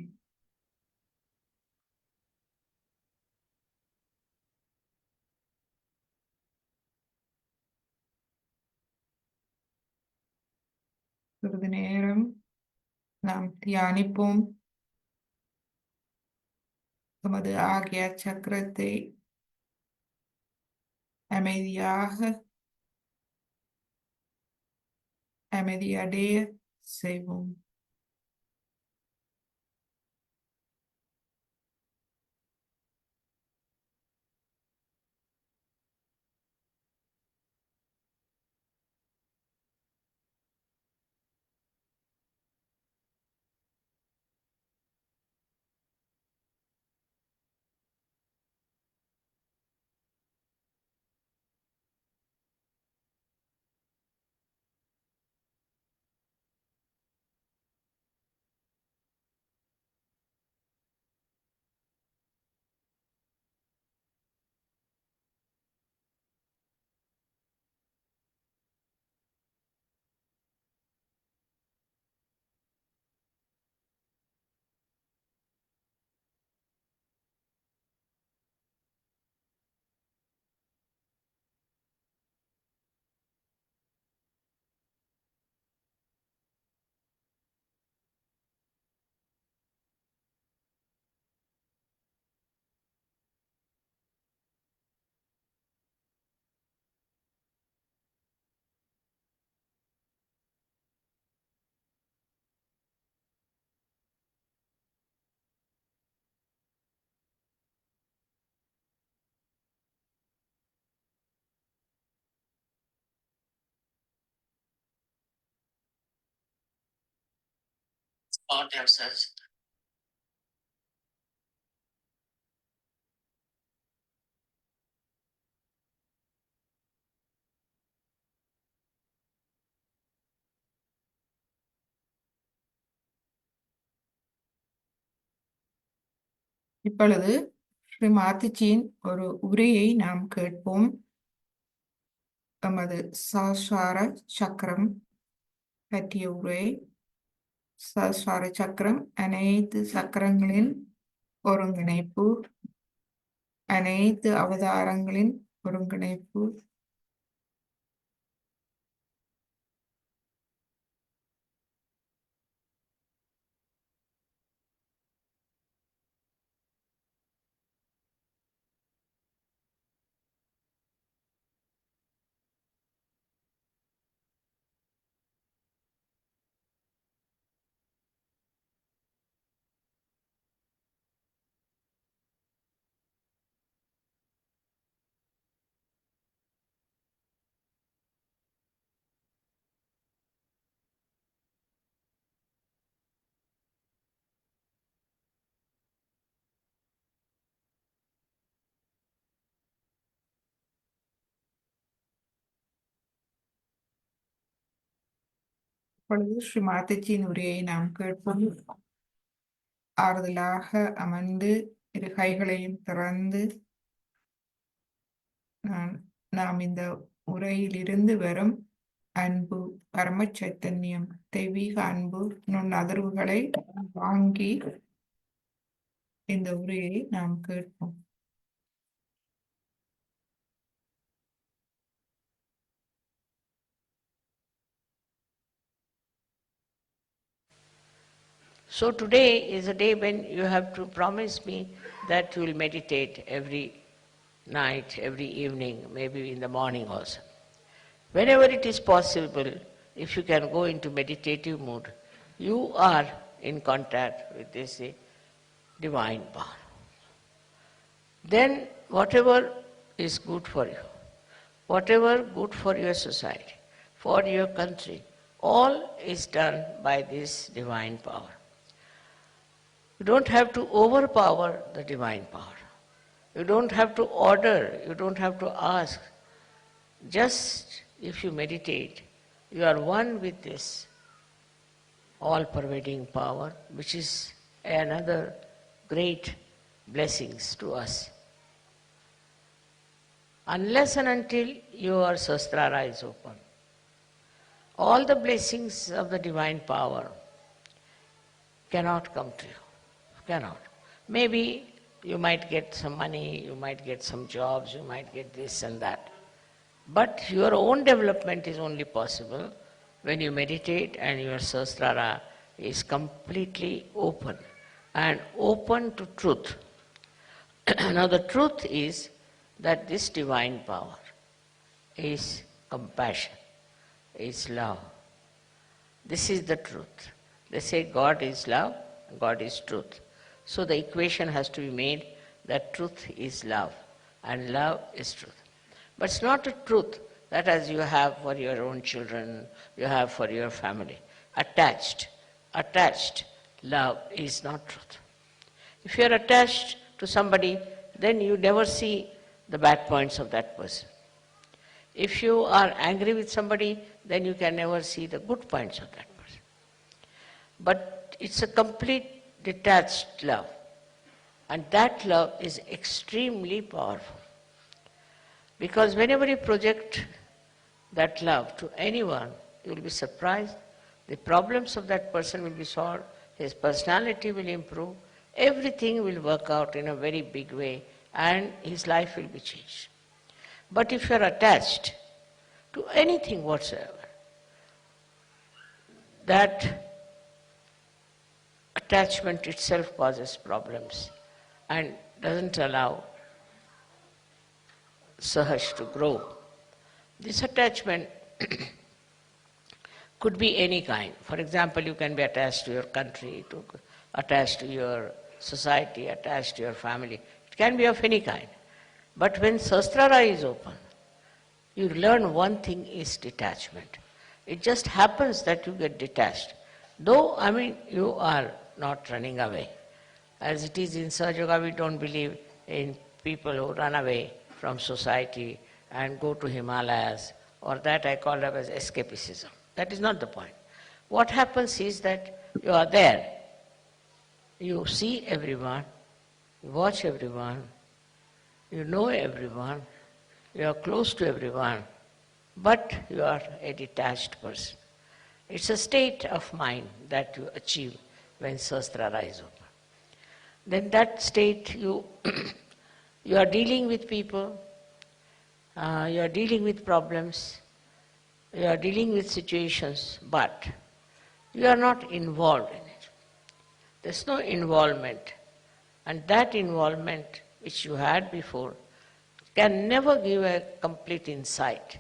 சிறிது நேரம் நாம் தியானிப்போம். நமது ஆகிய சக்கரத்தை அமைதியடைய செய்வோம். on themselves. இப்பொழுது ஸ்ரீ மாதாஜியின் ஒரு உரையை நாம் கேட்போம். நமது சஹஸ்ரார சக்கரம் பற்றிய உரை. சஹஸ்ரார சக்கரம் அனைத்து சக்கரங்களின் ஒருங்கிணைப்பு. அனைத்து அவதாரங்களின் ஒருங்கிணைப்பு, இப்பொழுது ஸ்ரீ மாதாஜியின் உரையை நாம் கேட்போம். ஆறுதலாக அமர்ந்து இரு கைகளையும் திறந்து நாம் இந்த உரையிலிருந்து வரும் அன்பு, பரம சைத்தன்யம், தெய்வீக அன்பு நுண்ணதிர்வுகளை வாங்கி இந்த உரையை நாம் கேட்போம். So today is a day when you have to promise me that you will meditate every night, every evening, maybe in the morning also. Whenever it is possible, if you can go into meditative mood, you are in contact with this divine power. Then whatever is good for you, whatever good for your society, for your country, all is done by this divine power. You don't have to overpower the divine power. You don't have to order, you don't have to ask. Just if you meditate, you are one with this all-pervading power, which is another great blessings to us. Unless and until your Sahasrara is open, all the blessings of the divine power cannot come to you. Cannot. Maybe you might get some money, you might get some jobs, you might get this and that. But your own development is only possible when you meditate and your Sahasrara is completely open and open to truth. Now the truth is that this divine power is compassion, is love. This is the truth. They say God is love, God is truth. So the equation has to be made that truth is love and love is truth. But it's not a truth that as you have for your own children, you have for your family. Attached love is not truth. If you are attached to somebody, then you never see the bad points of that person. If you are angry with somebody, then you can never see the good points of that person. But it's a complete detached love. And that love is extremely powerful. Because whenever you project that love to anyone, you will be surprised. The problems of that person will be solved, his personality will improve, everything will work out in a very big way, and his life will be changed. But if you are attached to anything whatsoever, that attachment itself causes problems and doesn't allow Sahaj to grow. This attachment could be any kind. For example, you can be attached to your country, attached to your society, attached to your family. It can be of any kind. But when Sahasrara is open, you learn one thing is detachment. It just happens that you get detached. Though, you are not running away. As it is in Sahaja Yoga, we don't believe in people who run away from society and go to Himalayas, or that I call it as escapism. That is not the point. What happens is that you are there. You see everyone, you watch everyone, you know everyone, you are close to everyone, but you are a detached person. It's a state of mind that you achieve when Sahasrara is open. Then that state you You are dealing with people, you are dealing with problems, you are dealing with situations, but you are not involved in it. There's no involvement. And that involvement which you had before can never give a complete insight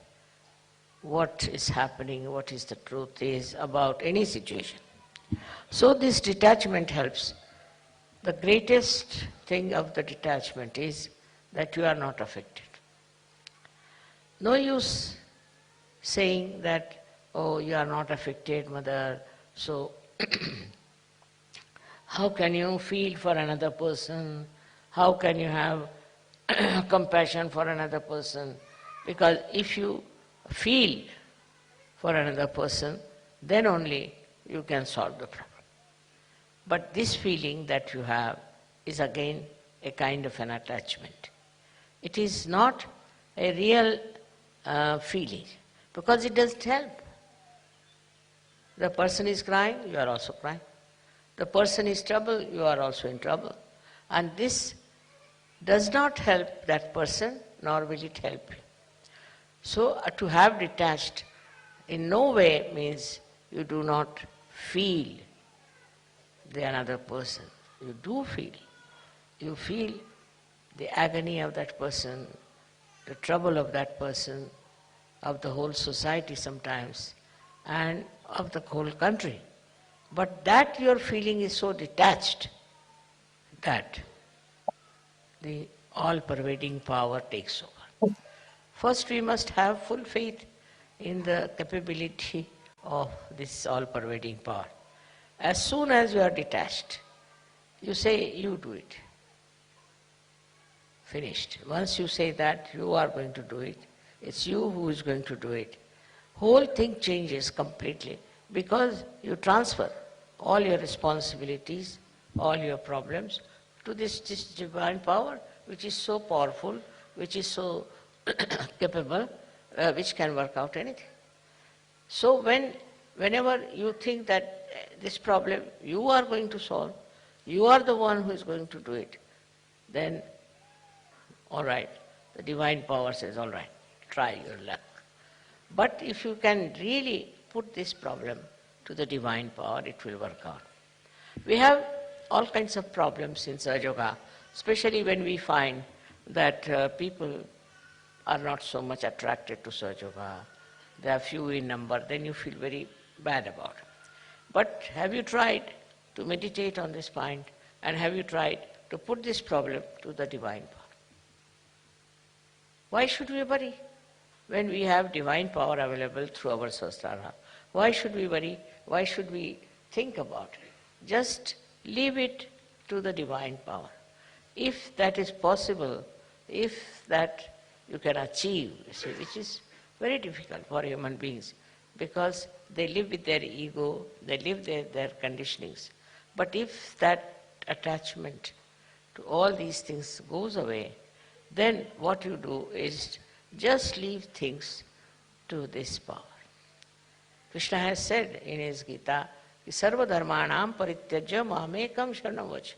what is happening, what is the truth is about any situation. So this detachment helps. The greatest thing of the detachment is that you are not affected. No use saying that, oh, you are not affected, mother, so how can you feel for another person? How can you have compassion for another person? Because if you feel for another person, then only you can solve the problem. But this feeling that you have is again a kind of an attachment. It is not a real feeling, because it doesn't help. The person is crying, you are also crying. The person is trouble, you are also in trouble. And this does not help that person, nor will it help you. So to have detached in no way means you do not feel the another person. You do feel. You feel the agony of that person, the trouble of that person, of the whole society sometimes, and of the whole country. But that your feeling is so detached that the all-pervading power takes over. First we must have full faith in the capability of this all-pervading power. As soon as you are detached, you say, you do it. Finished. Once you say that you are going to do it, it's you who is going to do it, whole thing changes completely, because you transfer all your responsibilities, all your problems to this divine power, which is so powerful, which is so capable, which can work out anything. So whenever you think that this problem you are going to solve, you are the one who is going to do it, then all right, the divine power says, all right, try your luck. But if you can really put this problem to the divine power, it will work out. We have all kinds of problems in Sahaja Yoga, especially when we find that people are not so much attracted to Sahaja Yoga. They are few in number, then you feel very bad about it. But have you tried to meditate on this point, and have you tried to put this problem to the divine power? Why should we worry when we have divine power available through our Sahasrara? Why should we worry? Why should we think about it? Just leave it to the divine power. If that is possible, if that you can achieve, see, which is very difficult for human beings, because they live with their ego, they live their conditionings. But if that attachment to all these things goes away, then what you do is just leave things to this power. Krishna has said in his Gita, Sarva dharmanam parityajya mamekam sharanam vacha.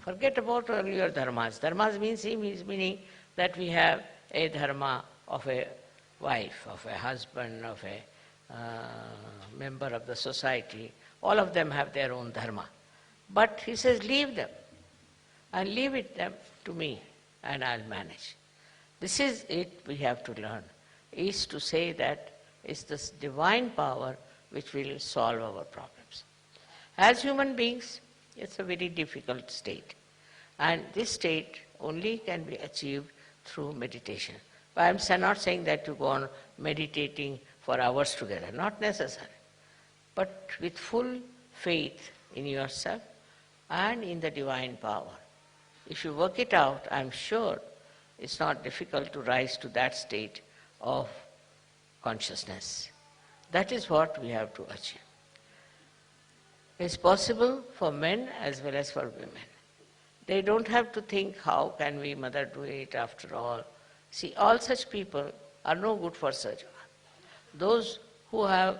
Forget about all your dharmas. Dharmas meaning that we have a dharma of a wife, of a husband, of a member of the society. All of them have their own dharma. But he says, leave them and leave it them to me, and I'll manage. This is it we have to learn, is to say that it's this divine power which will solve our problems. As human beings, it's a very difficult state. And this state only can be achieved through meditation. I'm not saying that you go on meditating for hours together, not necessary. But with full faith in yourself and in the divine power. If you work it out, I'm sure it's not difficult to rise to that state of consciousness. That is what we have to achieve. It's possible for men as well as for women. They don't have to think, how can we, mother, do it after all? See, all such people are no good for Sahaja Yoga. Those who have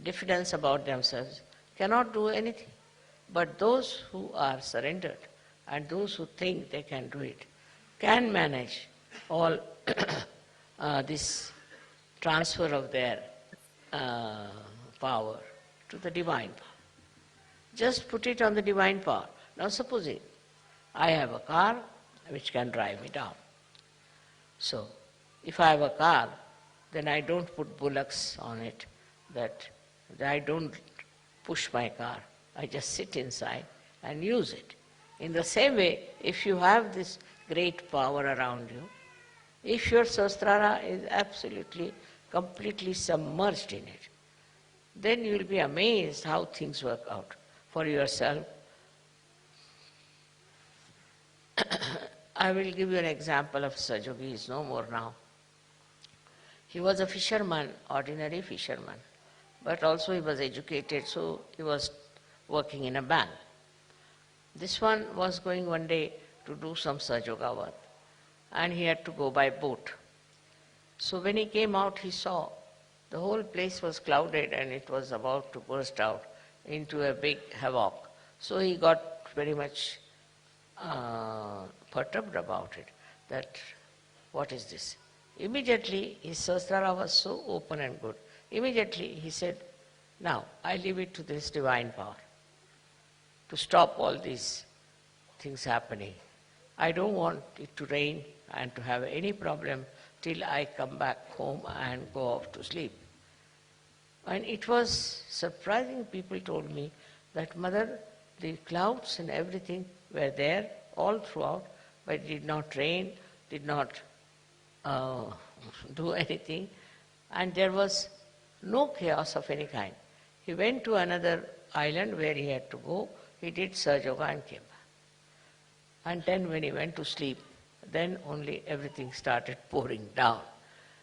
diffidence about themselves cannot do anything. But those who are surrendered And those who think they can do it can manage all this transfer of their power to the divine power. Just put it on the divine power. Now supposing I have a car which can drive me down. So if I have a car, then I don't put bullocks on it, that I don't push my car. I just sit inside and use it. In the same way, if you have this great power around you, if your Sahasrara is absolutely, completely submerged in it, then you will be amazed how things work out for yourself. I will give you an example of Sajogi. He is no more now. He was a fisherman, ordinary fisherman, but also he was educated, so he was working in a bank. This one was going one day to do some Sajoga work, and he had to go by boat. So when he came out, he saw the whole place was clouded and it was about to burst out into a big havoc. So he got very much perturbed about it, that what is this? Immediately his Sahasrara was so open and good. Immediately he said, now I leave it to this divine power to stop all these things happening. I don't want it to rain and to have any problem till I come back home and go off to sleep. And it was surprising. People told me that, Mother, the clouds and everything were there all throughout, but it did not rain, did not do anything, and there was no chaos of any kind. He went to another island where he had to go, he did Sahaja and came back. And then when he went to sleep, then only everything started pouring down.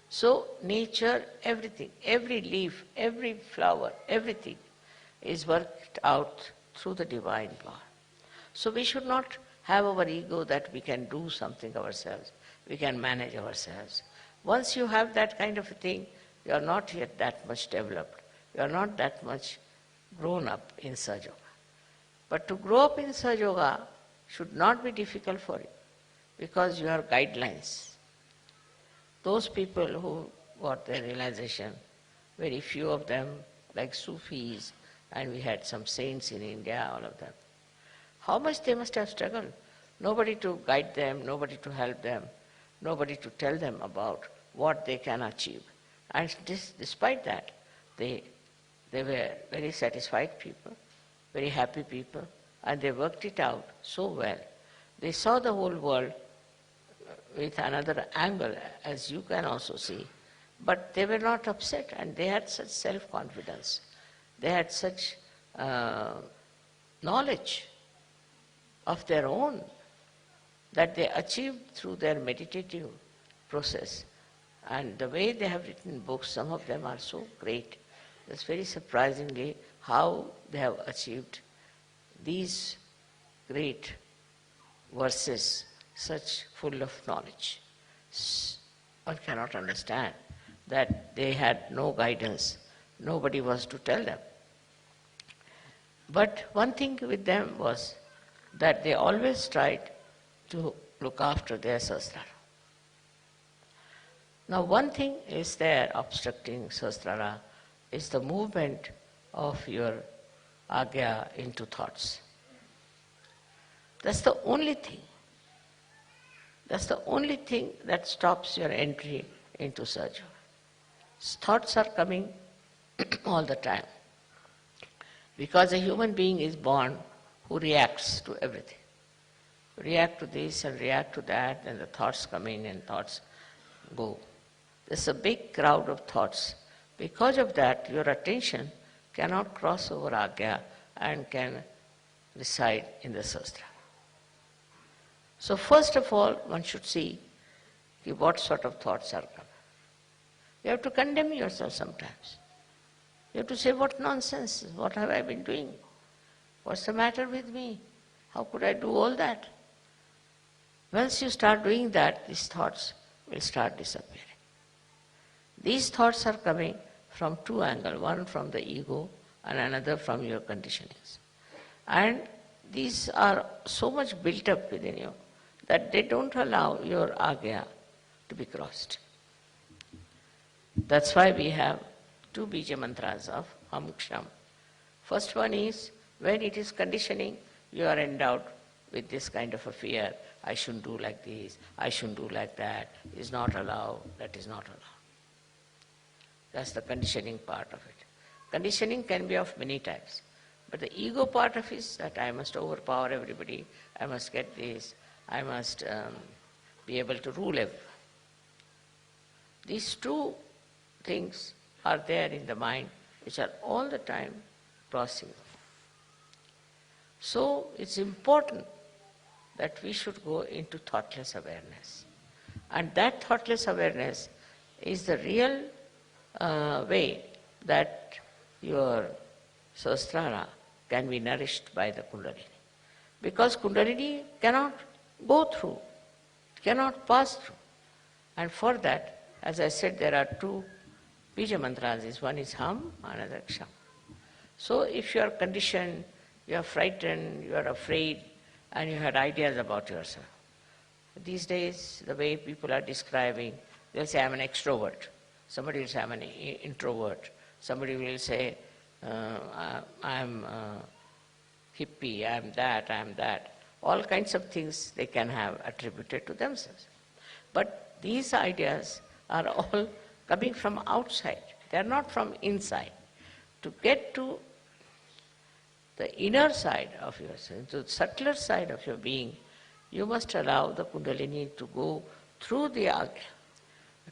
So nature, everything, every leaf, every flower, everything is worked out through the divine power. So we should not have our ego that we can do something ourselves, we can manage ourselves. Once you have that kind of a thing, you are not yet that much developed, you are not that much grown up in Sahaja Yoga. But to grow up in Sahaja Yoga should not be difficult for you, because you have guidelines. Those people who got their realization, very few of them, like Sufis, and we had some saints in India, all of them, how much they must have struggled. Nobody to guide them, nobody to help them, nobody to tell them about what they can achieve. And despite that, they were very satisfied people, very happy people, and they worked it out so well. They saw the whole world with another angle, as you can also see, but they were not upset, and they had such self-confidence. They had such knowledge of their own that they achieved through their meditative process. And the way they have written books, some of them are so great. It's very surprisingly how they have achieved these great verses, such full of knowledge. One cannot understand that they had no guidance, nobody was to tell them. But one thing with them was that they always tried to look after their Sahasrara. Now one thing is there obstructing Sahasrara is the movement of your Agya into thoughts. That's the only thing. That's the only thing that stops your entry into Sahaja. Thoughts are coming all the time. Because a human being is born who reacts to everything. React to this and react to that, and the thoughts come in and thoughts go. There's a big crowd of thoughts. Because of that, your attention cannot cross over Agya and can reside in the Sahasrara. So first of all, one should see what sort of thoughts are coming. You have to condemn yourself sometimes. You have to say, what nonsense, what have I been doing? What's the matter with me? How could I do all that? Once you start doing that, these thoughts will start disappearing. These thoughts are coming from two angles, one from the ego and another from your conditionings. And these are so much built up within you that they don't allow your agya to be crossed. That's why we have two bija mantras of Ham Ksham. First one is, when it is conditioning, you are endowed with this kind of a fear. I shouldn't do like this, I shouldn't do like that, is not allowed, that is not allowed. That's the conditioning part of it. Conditioning can be of many types. But the ego part of it is that I must overpower everybody, I must get this, I must be able to rule everyone. These two things are there in the mind which are all the time crossing. So it's important that we should go into thoughtless awareness. And that thoughtless awareness is the real way that your Sahasrara can be nourished by the Kundalini. Because Kundalini cannot go through, cannot pass through. And for that, as I said, there are two bija mantras. One is Ham, another Ksham. So if you are conditioned, you are frightened, you are afraid, and you had ideas about yourself. These days, the way people are describing, they'll say, I'm an extrovert. Somebody will say, I'm an introvert. Somebody will say, I'm hippie, I'm that. All kinds of things they can have attributed to themselves. But these ideas are all coming from outside. They are not from inside. To get to the inner side of yourself, to the subtler side of your being, you must allow the Kundalini to go through the Agya.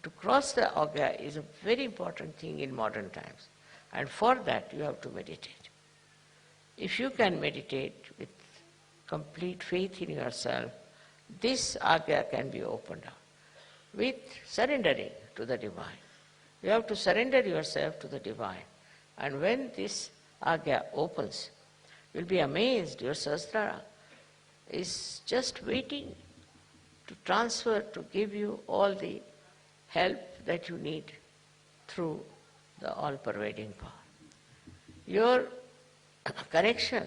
To cross the Agya is a very important thing in modern times. And for that, you have to meditate. If you can meditate with complete faith in yourself, this Agya can be opened up with surrendering to the Divine. You have to surrender yourself to the Divine. And when this Agya opens, you'll be amazed. Your Sahasrara is just waiting to transfer, to give you all the help that you need through the all-pervading power. Your connection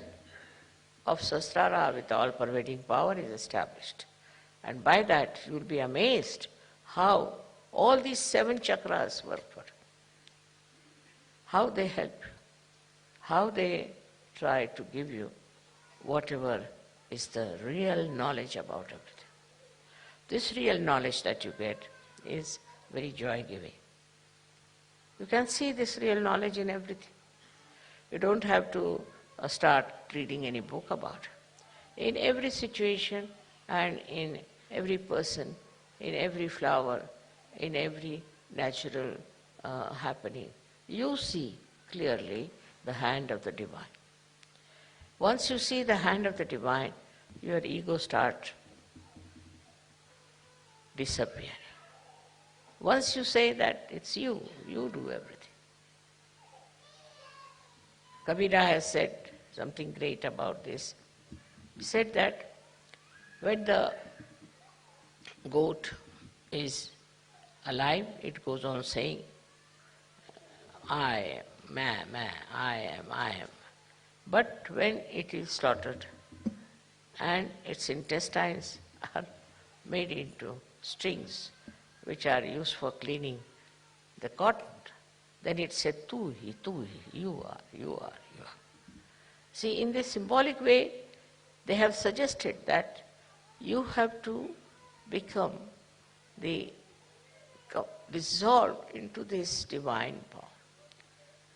of Sahasrara with the all-pervading power is established. And by that, you will be amazed how all these 7 chakras work for you, how they help you, how they try to give you whatever is the real knowledge about everything. This real knowledge that you get is very joy-giving. You can see this real knowledge in everything. You don't have to start reading any book about it. In every situation and in every person, in every flower, in every natural happening, you see clearly the hand of the Divine. Once you see the hand of the Divine, your ego starts disappearing. Once you say that it's you do everything. Kabira has said something great about this. He said that when the goat is alive, it goes on saying, I am, I am. But when it is slaughtered and its intestines are made into strings which are used for cleaning the cotton, then it said, tu hi, you are. See, in this symbolic way, they have suggested that you have to become dissolved into this divine power.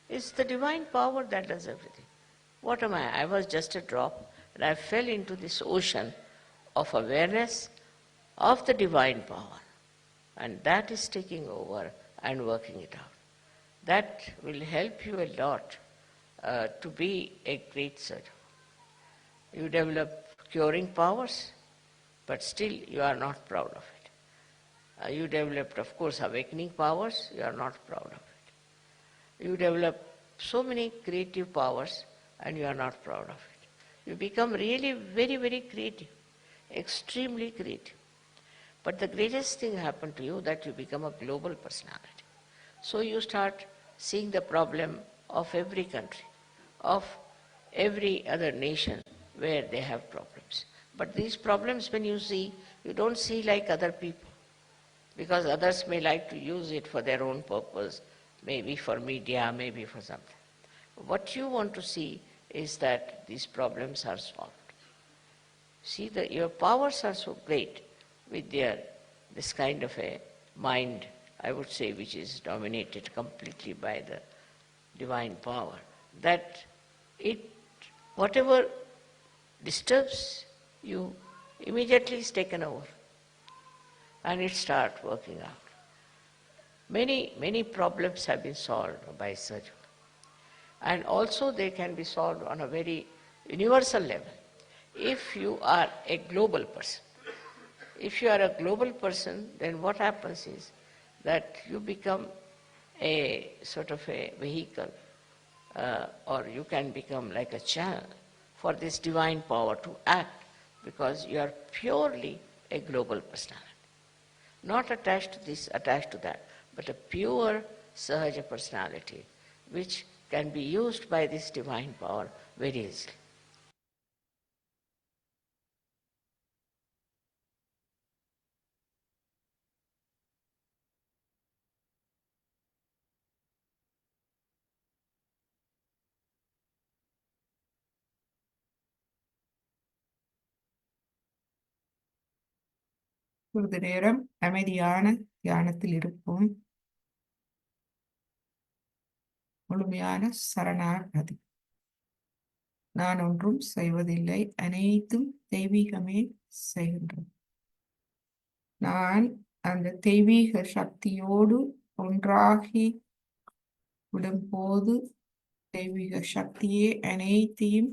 It's the divine power that does everything. What am I? I was just a drop, and I fell into this ocean of awareness of the divine power. And that is taking over and working it out. That will help you a lot to be a great sadhu. You develop curing powers, but still you are not proud of it. You developed, of course, awakening powers, you are not proud of it. You develop so many creative powers and you are not proud of it. You become really very, very creative, extremely creative. But the greatest thing happened to you that you become a global personality. So you start seeing the problem of every country, of every other nation where they have problems. But these problems, when you see, you don't see like other people, because others may like to use it for their own purpose, maybe for media, maybe for something. What you want to see is that these problems are solved. See that your powers are so great with this kind of a mind, I would say, which is dominated completely by the divine power, that it, whatever disturbs you, immediately is taken over and it starts working out. Many problems have been solved by surgery. And also they can be solved on a very universal level. If you are a global person, if you are a global person, then what happens is that you become a sort of a vehicle, or you can become like a channel for this divine power to act, because you are purely a global personality. Not attached to this, attached to that, but a pure Sahaja personality, which can be used by this divine power very easily. சிறிது நேரம் அமைதியான தியானத்தில் இருப்போம். முழுமையான சரணாகதி. நான் ஒன்றும் செய்வதில்லை, அனைத்தும் தெய்வீகமே செய்கின்றது. நான் அந்த தெய்வீக சக்தியோடு ஒன்றாகி விடும்போது தெய்வீக சக்தியே அனைத்தையும்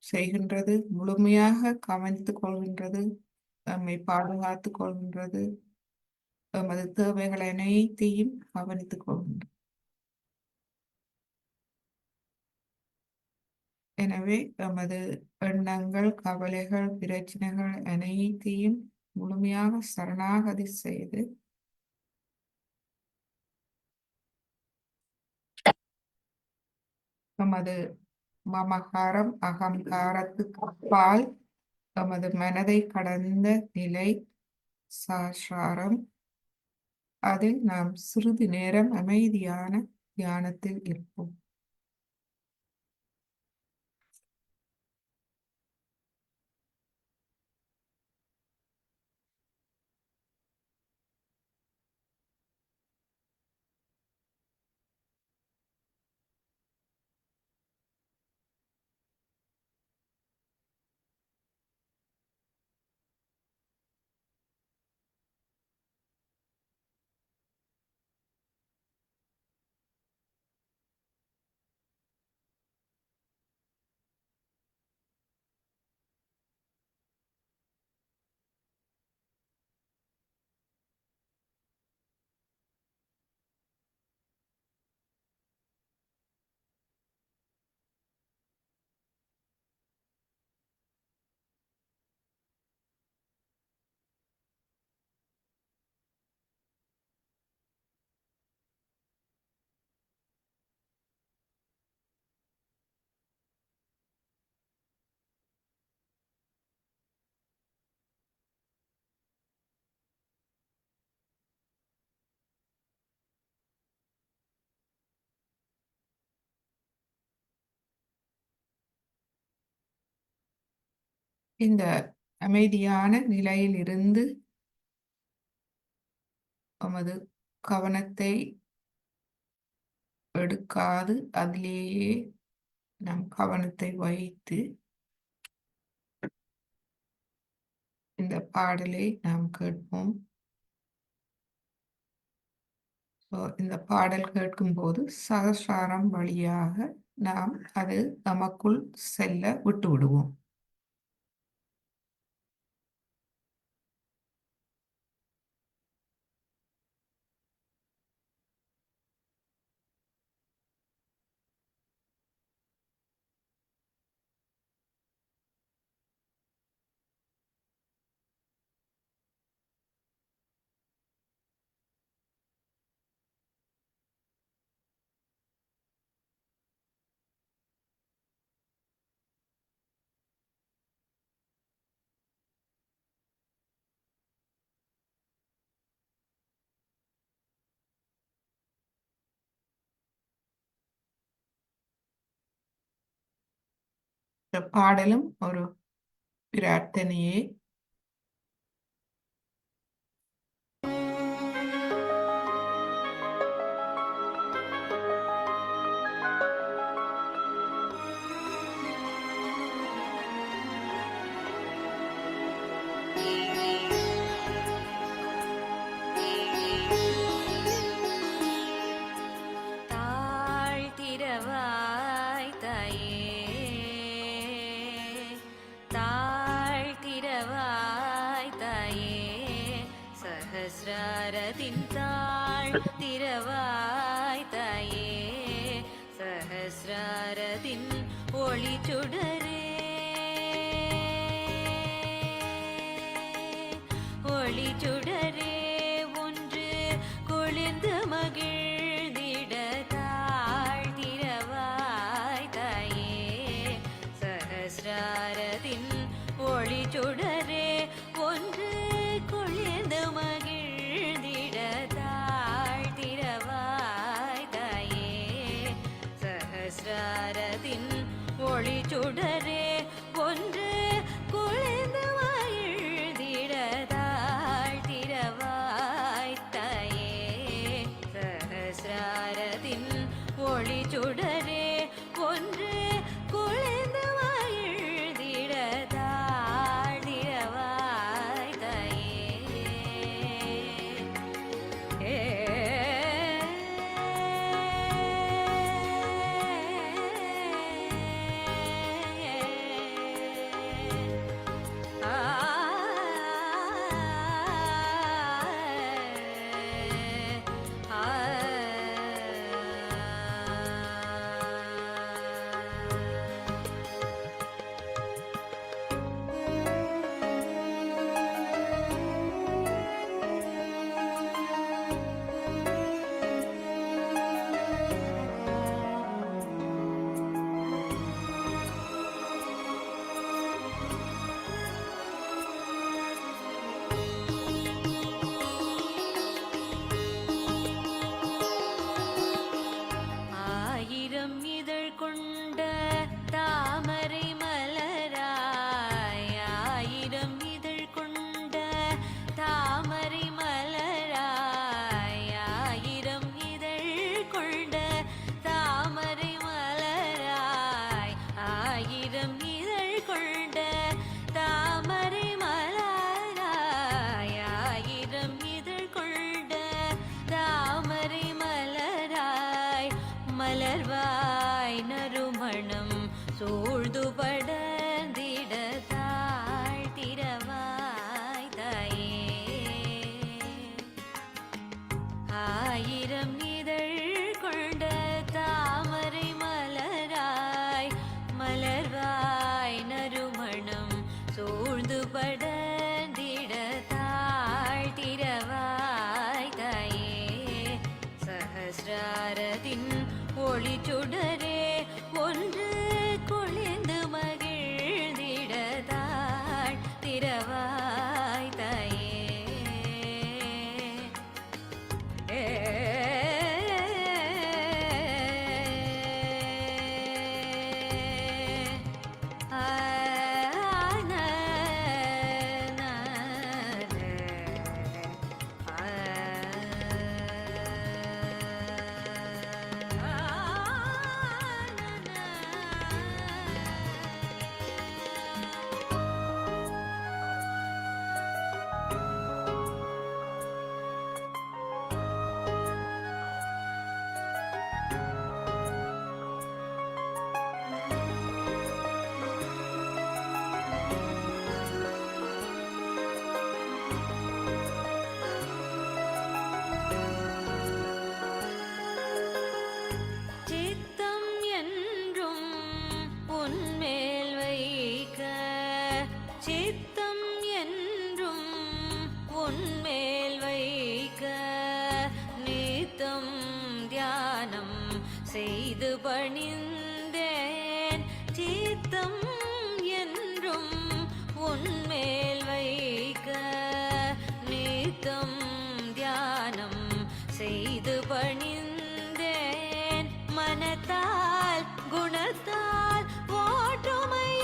செய்கின்றது, முழுமையாக கவனித்துக் கொள்கின்றது, நம்மை பாதுகாத்துக் கொள்கின்றது, எமது தேவைகள் அனைத்தையும் கவனித்துக் கொள்கின்றது. எனவே எமது எண்ணங்கள், கவலைகள், பிரச்சனைகள் அனைத்தையும் முழுமையாக சரணாகதி செய்து எமது மமகாரம், அகங்காரத்துக்கு அப்பால் எமது மனதை கடந்த நிலை சாஸ்ராரம், அதில் நாம் சிறிது நேரம் அமைதியான தியானத்தில் இருப்போம். இந்த அமைதியான நிலையில் இருந்து எமது கவனத்தை எடுக்காது அதிலேயே நம் கவனத்தை வைத்து இந்த பாடலை நாம் கேட்போம். இந்த பாடல் கேட்கும்போது சகஸ்ராரம் வழியாக நாம் அது நமக்குள் செல்ல விட்டு விடுவோம். இந்த பாடலும் ஒரு பிரார்த்தனையே. தாழ்த்திரவாய் தாயே, தாழ்த்திரவாய் தாயே, சஹஸ்ராரதின் தாழ்த்திரவாய் தாயே, சஹஸ்ராரதின் ஒளி சுடரே, ஒளி சுடரே ஒன்று குளிர்ந்து மகிழ்ந்திட தாழ்த்திரவாய் தாயே, சஹஸ்ராரதின் ஒளி சுடரே ஒன்று குளிர்ந்து மகிழ்ந்திட தாழ்த்திரவாய் தாயே, சஹஸ்ராரதின் ஒளி சுடரே ஒன்று குளிர்ந்து மகிழ்ந்திட தாழ்த்திரவாய் தாயே, சஹஸ்ராரதின் ஒளி சுடரே ஒன்று குளிர்ந்து மகிழ்ந்திட தாழ்த்திரவாய் தாயே. ஆயிரம் இதழ் கொண்ட தாமரை மலராய், ஆயிரம் இதழ் கொண்ட தாமரை மலராய், ஆயிரம் இதழ் கொண்ட தாமரை மலராய், ஆயிரம் இதழ் கொண்ட தாமரை மலராய், ஆயிரம் இதழ் கொண்ட தாமரை மலராய், மலர்வாய் நறுமணம் சூழ்ந்து படர்ந்திட தாழ்த்திரவாய் தாயே, ஆயிரம் இதழ் கொண்ட தாமரை மலராய், மலர்வாய் நறுமணம் சூழ்ந்து படர்ந்திட தாழ்த்திரவாய் தாயே, சஹஸ்ராரதின் ஒளி சுடரே ஒன்று குளிர்ந்து மகிழ்ந்திட தாழ்த்திரவாய் தாயே. சித்தம் என்றும் உன்மேல் வைக்க, சித்தம் என்றும் உன்மேல் வைக்க, நித்தம் தியானம் செய்து பணிந்தேன், சித்தம் என்றும் உன்மேல் வைக்க, நித்தம் தியானம் செய்து பணிந்தேன், மனத்தால் குணத்தால் ஓட்டுமைய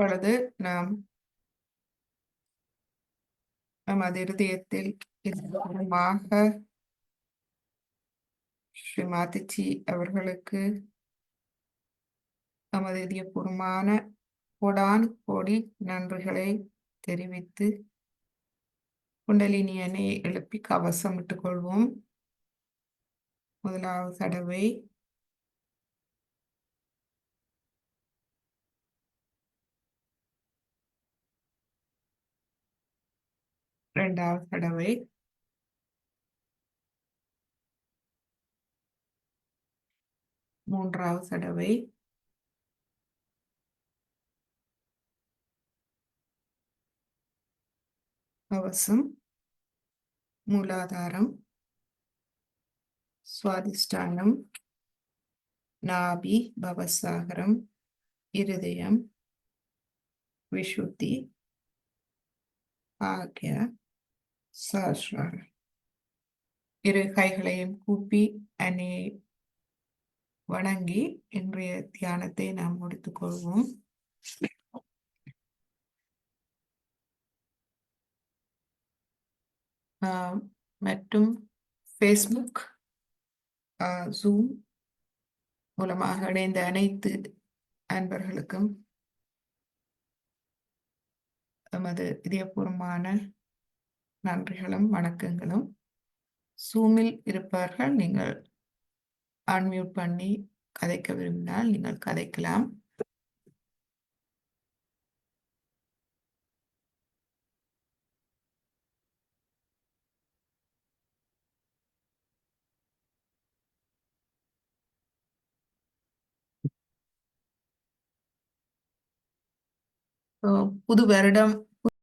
இப்பொழுது நாம் நமது இருதயத்தில் இதமாக ஸ்ரீ மாதாஜி அவர்களுக்கு நமது இதயபூர்வமான கோடானு கோடி நன்றிகளை தெரிவித்து குண்டலினி அணையை எழுப்பி கவசமிட்டுக் கொள்வோம். முதலாவது தடவை இரண்டாவது தடவை மூன்றாவது தடவை கவசம், மூலாதாரம், சுவாதிஷ்டானம், நாபி, பவசாகரம், இருதயம், விஷுத்தி, ஆக்ய, சஹஸ்ராரம். இரு கைகளையும் கூப்பி அன்னையை வணங்கி இன்றைய தியானத்தை நாம் முடித்துக் கொள்வோம். மற்றும் ஃபேஸ்புக், ஜூம் மூலமாக இணைந்த அனைத்து அன்பர்களுக்கும் எமது இதயபூர்வமான நன்றிகளும் வணக்கங்களும். ஜூமில் இருப்பவர்கள் நீங்கள் அன்மியூட் பண்ணி கதைக்க விரும்பினால் நீங்கள் கதைக்கலாம். புது வருடம்